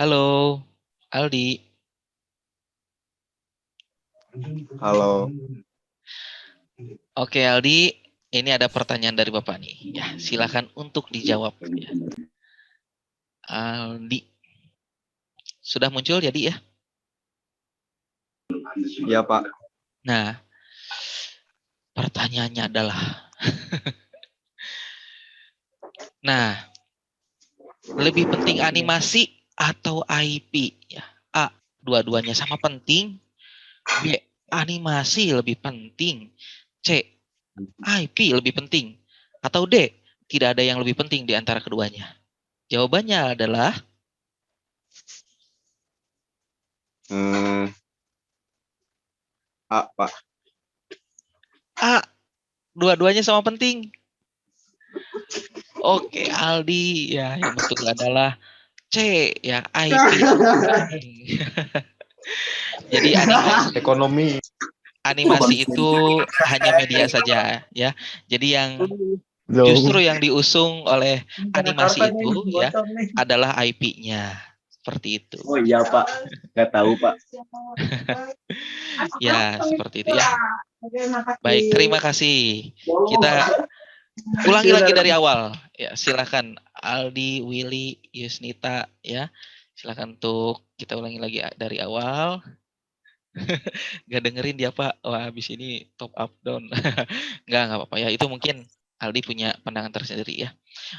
Halo, Aldi. Halo. Oke, Aldi, ini ada pertanyaan dari Bapak nih. Ya, silakan untuk dijawab ya. Aldi. Sudah muncul jadi ya? Ya, Pak. Nah, pertanyaannya adalah nah, lebih penting animasi atau IP ya? A, dua-duanya sama penting. B, animasi lebih penting. C, IP lebih penting. Atau D, tidak ada yang lebih penting di antara keduanya. Jawabannya adalah A, Pak. A, dua-duanya sama penting. Oke, Aldi, ya yang betul adalah C, ya IP. Jadi animasi. Ekonomi. animasi itu hanya media saja ya. Jadi yang justru yang diusung oleh animasi itu ya adalah IP-nya. Seperti itu. Oh iya Pak, nggak tahu Pak. Ya, seperti itu ya. Baik, terima kasih. Kita ulangi lagi dari awal. Ya, silakan Aldi, Willy, Yusnita ya. Silakan untuk kita ulangi lagi dari awal. Nggak dengerin dia Pak. Wah, habis ini top up down. nggak apa-apa ya. Itu mungkin Aldi punya pandangan tersendiri ya.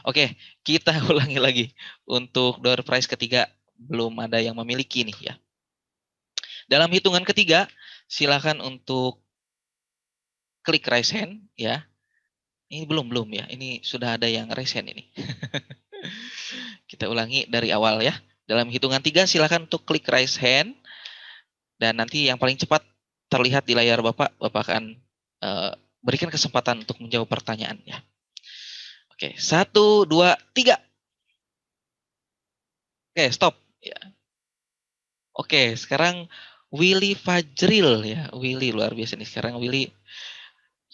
Oke, kita ulangi lagi. Untuk door prize ketiga belum ada yang memiliki nih ya. Dalam hitungan ketiga, silakan untuk klik raise hand ya. Ini belum ya. Ini sudah ada yang raise hand ini. Kita ulangi dari awal ya. Dalam hitungan 3 silakan untuk klik raise hand dan nanti yang paling cepat terlihat di layar Bapak akan berikan kesempatan untuk menjawab pertanyaan ya. Oke, 1 2 3. Oke, stop ya. Oke, sekarang Willy Fajril ya. Willy luar biasa nih sekarang Willy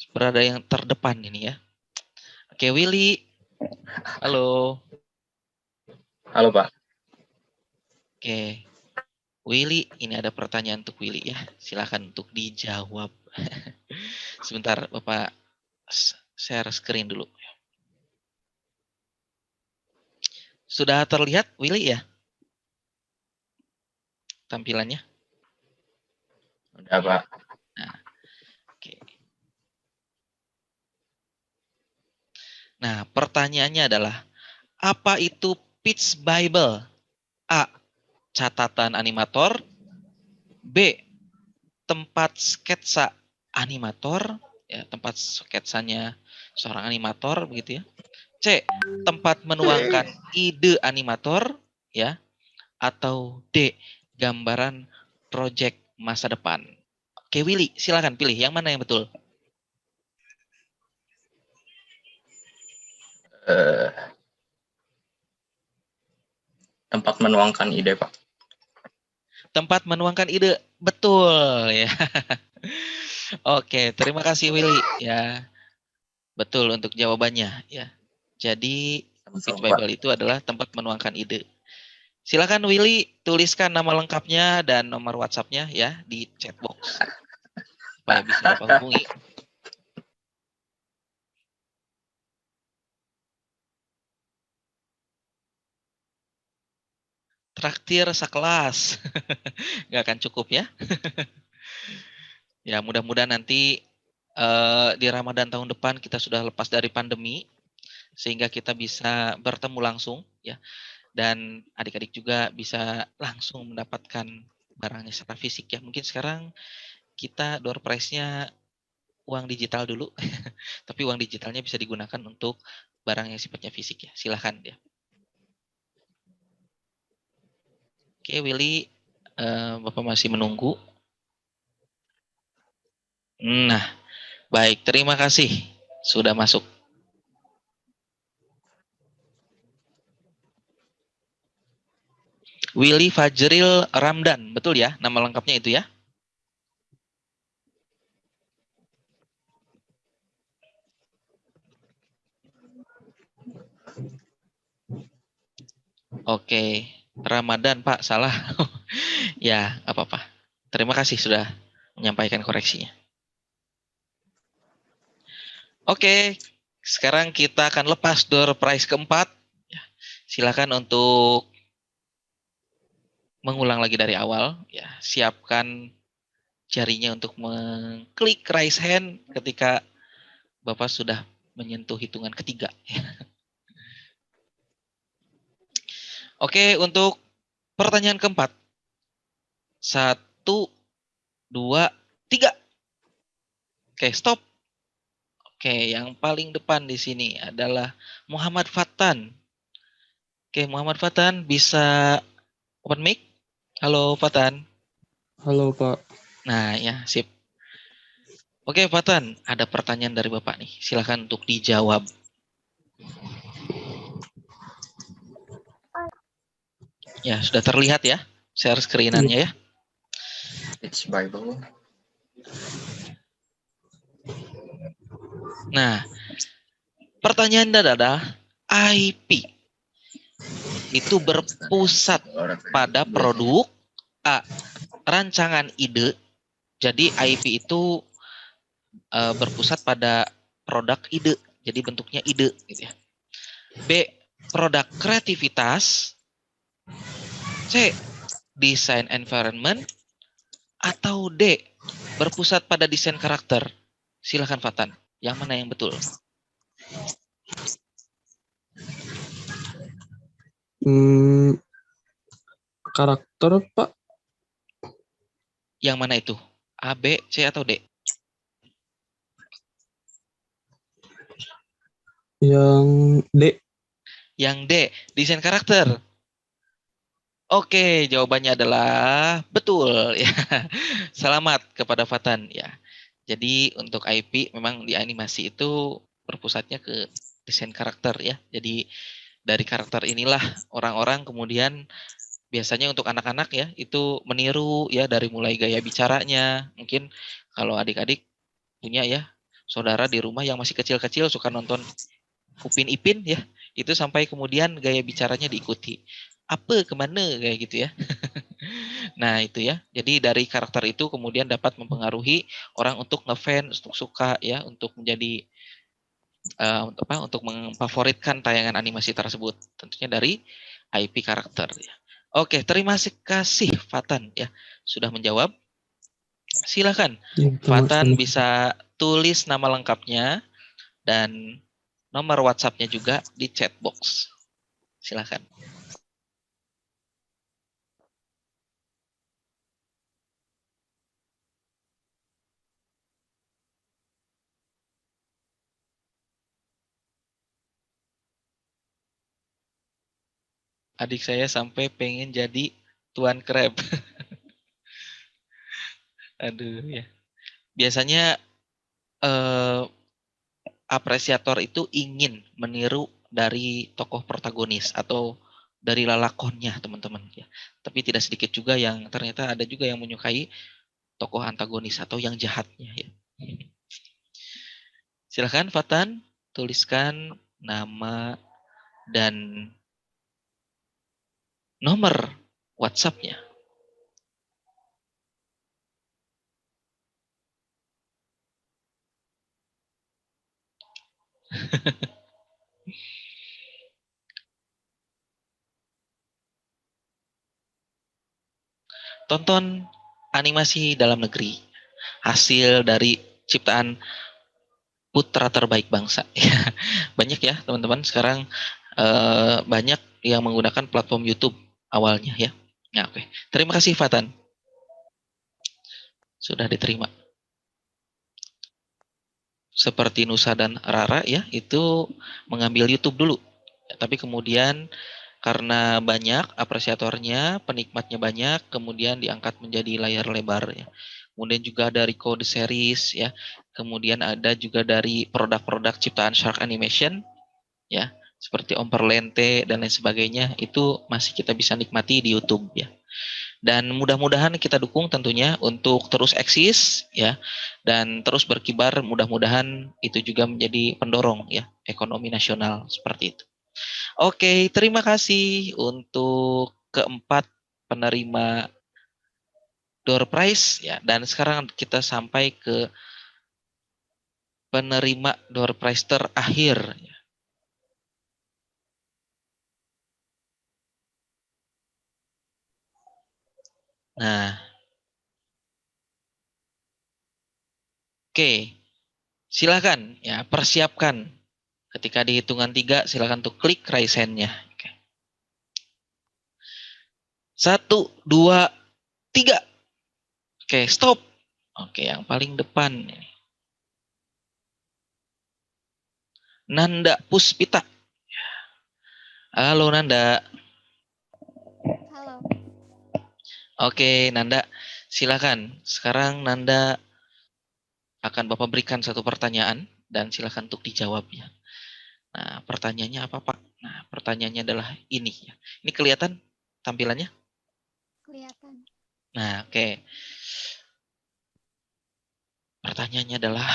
berada yang terdepan ini ya. Oke, Willy. Halo. Halo Pak. Oke. Willy, ini ada pertanyaan untuk Willy ya. Silakan untuk dijawab. Sebentar, Bapak share screen dulu. Sudah terlihat Willy ya? Tampilannya? Udah Pak. Nah, oke. Nah, pertanyaannya adalah, apa itu Pitch Bible? A. Catatan animator. B. Tempat sketsa animator. Ya, tempat sketsanya seorang animator begitu ya. C. Tempat menuangkan ide animator. Ya. Atau D. Gambaran proyek masa depan. Oke, Willy, silakan pilih. Yang mana yang betul? Tempat menuangkan ide Pak. Tempat menuangkan ide. Betul ya. Oke, terima kasih Willy ya. Betul untuk jawabannya ya. Jadi Pitch Bible itu adalah tempat menuangkan ide. Silakan Willy tuliskan nama lengkapnya dan nomor WhatsApp-nya ya di chat box. Supaya bisa Bapak hubungi. Traktir sekelas. Nggak akan cukup ya. Ya, mudah-mudahan nanti di Ramadan tahun depan kita sudah lepas dari pandemi sehingga kita bisa bertemu langsung ya. Dan adik-adik juga bisa langsung mendapatkan barangnya secara fisik ya. Mungkin sekarang kita door prize-nya uang digital dulu. Tapi uang digitalnya bisa digunakan untuk barang yang sifatnya fisik ya. Silahkan ya. Oke, Willy, Bapak masih menunggu. Nah, baik. Terima kasih sudah masuk. Willy Fajril Ramdan, betul ya? Nama lengkapnya itu ya? Oke, Ramadan Pak, salah. Ya, nggak apa-apa. Terima kasih sudah menyampaikan koreksinya. Oke, sekarang kita akan lepas door prize keempat. Silakan untuk mengulang lagi dari awal. Ya, siapkan jarinya untuk mengklik raise hand ketika Bapak sudah menyentuh hitungan ketiga. Oke, untuk pertanyaan keempat. 1, 2, 3. Oke, stop. Oke, yang paling depan di sini adalah Muhammad Fatan. Oke, Muhammad Fatan bisa open mic? Halo, Fatan. Halo, Pak. Nah, ya, sip. Oke, Fatan, ada pertanyaan dari Bapak nih. Silakan untuk dijawab. Ya, sudah terlihat ya share screen-annya ya. Pitch Bible. Nah, pertanyaan adalah IP itu berpusat pada produk A. Rancangan ide. Jadi IP itu berpusat pada produk ide. Jadi bentuknya ide gitu ya. B. Produk kreativitas. C. Desain environment. Atau D. Berpusat pada desain karakter. Silakan Fatan. Yang mana yang betul? Karakter, Pak. Yang mana itu? A, B, C, atau D? Yang D. Yang D. Desain karakter. Oke, jawabannya adalah betul ya. Selamat kepada Fatan ya. Jadi untuk IP memang di animasi itu berpusatnya ke desain karakter ya. Jadi dari karakter inilah orang-orang kemudian biasanya untuk anak-anak ya itu meniru ya dari mulai gaya bicaranya. Mungkin kalau adik-adik punya ya saudara di rumah yang masih kecil-kecil suka nonton Upin Ipin ya, itu sampai kemudian gaya bicaranya diikuti. Apa kemana kayak gitu ya. Nah itu ya, jadi dari karakter itu kemudian dapat mempengaruhi orang untuk ngefans, untuk suka ya, untuk menjadi untuk memfavoritkan tayangan animasi tersebut. Tentunya dari IP karakter ya. Oke, terima kasih Fatan ya sudah menjawab. Silakan Ya, Fatan sama-sama. bisa tulis nama lengkapnya dan nomor WhatsApp-nya juga di chat box. Silakan. Adik saya sampai pengen jadi tuan crab. Aduh ya. Biasanya apresiator itu ingin meniru dari tokoh protagonis atau dari lalakonnya teman-teman ya. Tapi tidak sedikit juga yang ternyata ada juga yang menyukai tokoh antagonis atau yang jahatnya ya. Silakan Fatan tuliskan nama dan nomor WhatsApp-nya. Tonton animasi dalam negeri, hasil dari ciptaan putra terbaik bangsa. Banyak ya teman-teman sekarang banyak yang menggunakan platform YouTube awalnya ya. Ya oke. Terima kasih Fatan. Sudah diterima. Seperti Nusa dan Rara ya, itu mengambil YouTube dulu. Ya, tapi kemudian karena banyak apresiatornya, penikmatnya banyak, kemudian diangkat menjadi layar lebar ya. Kemudian juga dari Code Series ya. Kemudian ada juga dari produk-produk ciptaan Shark Animation ya, seperti Omper Lente dan lain sebagainya, itu masih kita bisa nikmati di YouTube ya. Dan mudah-mudahan kita dukung tentunya untuk terus eksis ya dan terus berkibar, mudah-mudahan itu juga menjadi pendorong ya ekonomi nasional seperti itu. Oke, terima kasih untuk keempat penerima door prize ya, dan sekarang kita sampai ke penerima door prize terakhir. Nah, oke, silakan ya persiapkan. Ketika di hitungan 3, silakan tuh klik raise hand-nya. Oke. 1, 2, 3. Oke, stop. Oke, yang paling depan. Nanda Puspita. Halo Nanda. Halo. Oke, Nanda. Silakan. Sekarang Nanda akan Bapak berikan satu pertanyaan dan silakan untuk dijawabnya. Nah, pertanyaannya apa, Pak? Nah, pertanyaannya adalah ini ya. Ini kelihatan tampilannya? Kelihatan. Nah, oke. Pertanyaannya adalah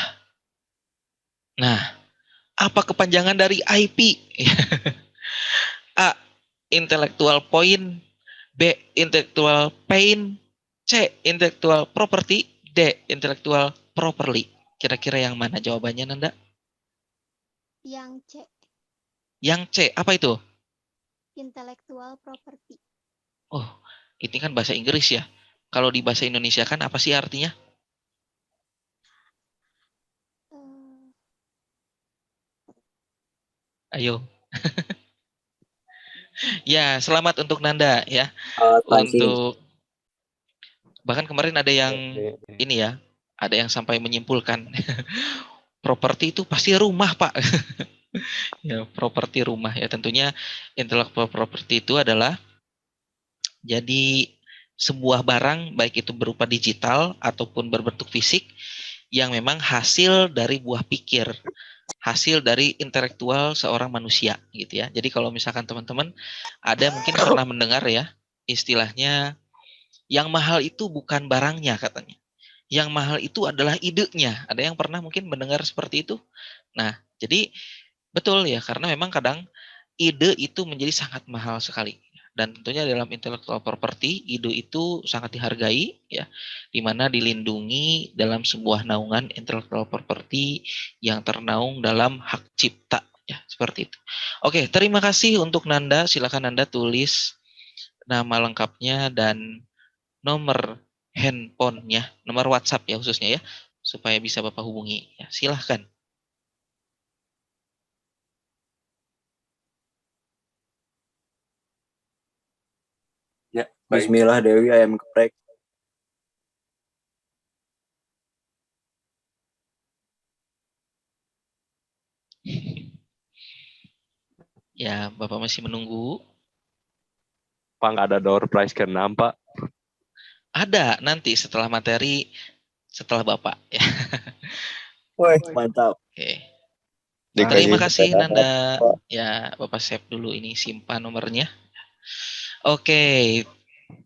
Nah, apa kepanjangan dari IP? A. Intellectual point. B. Intellectual pain. C. Intellectual property. D. Intellectual properly. Kira-kira yang mana jawabannya, Nanda? Yang C, Yang C, apa itu? intellectual property. Oh, ini kan bahasa Inggris ya. Kalau di bahasa Indonesia kan apa sih artinya? Eh, Ayo. Ya, selamat untuk Nanda ya. Pancing. Untuk bahkan kemarin ada yang ini ya, ada yang sampai menyimpulkan properti itu pasti rumah, Pak. Ya, properti rumah ya. Tentunya intellectual property itu adalah jadi sebuah barang baik itu berupa digital ataupun berbentuk fisik yang memang hasil dari buah pikir, hasil dari intelektual seorang manusia gitu ya. Jadi kalau misalkan teman-teman ada mungkin pernah mendengar ya istilahnya yang mahal itu bukan barangnya katanya. Yang mahal itu adalah idenya. Ada yang pernah mungkin mendengar seperti itu? Nah, jadi betul ya karena memang kadang ide itu menjadi sangat mahal sekali. Dan tentunya dalam intellectual property, ide itu sangat dihargai, ya, di mana dilindungi dalam sebuah naungan intellectual property yang ternaung dalam hak cipta, ya, seperti itu. Oke, terima kasih untuk Nanda. Silakan Nanda tulis nama lengkapnya dan nomor handphonenya, nomor WhatsApp ya khususnya ya, supaya bisa Bapak hubungi. Ya, silahkan. Ya, Bismillah Dewi ayam geprek. Ya, Bapak masih menunggu. Pak, nggak ada door prize ke-6, Pak. Ada nanti setelah materi, setelah Bapak. Ya. Woi, mantap. Oke. Nah, Terima ini kasih pertanyaan, Nanda. Pak. Ya, Bapak save dulu ini, simpan nomornya. Oke.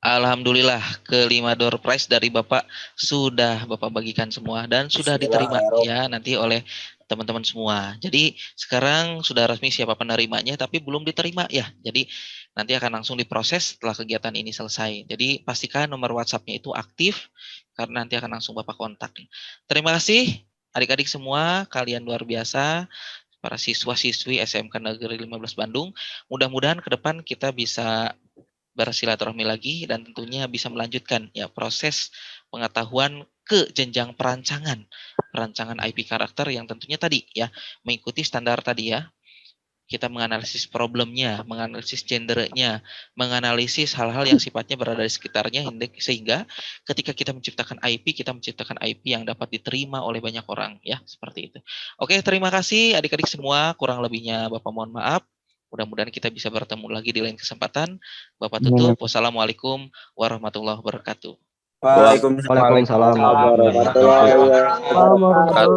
Alhamdulillah kelima door prize dari Bapak sudah Bapak bagikan semua dan sudah diterima ya nanti oleh teman-teman semua. Jadi sekarang sudah resmi siapa penerimanya tapi belum diterima ya. Jadi nanti akan langsung diproses setelah kegiatan ini selesai. Jadi pastikan nomor WhatsApp-nya itu aktif karena nanti akan langsung Bapak kontak. Terima kasih adik-adik semua, kalian luar biasa. Para siswa-siswi SMK Negeri 15 Bandung. Mudah-mudahan ke depan kita bisa bersilaturahmi lagi dan tentunya bisa melanjutkan ya proses pengetahuan ke jenjang perancangan IP karakter yang tentunya tadi ya mengikuti standar tadi ya. Kita menganalisis problemnya, menganalisis gendernya, menganalisis hal-hal yang sifatnya berada di sekitarnya sehingga ketika kita menciptakan IP yang dapat diterima oleh banyak orang ya, seperti itu. Oke, terima kasih adik-adik semua, kurang lebihnya Bapak mohon maaf. Mudah-mudahan kita bisa bertemu lagi di lain kesempatan. Bapak tutup. Wassalamualaikum warahmatullahi wabarakatuh. Waalaikumsalam Waalaikumsalam warahmatullahi wabarakatuh.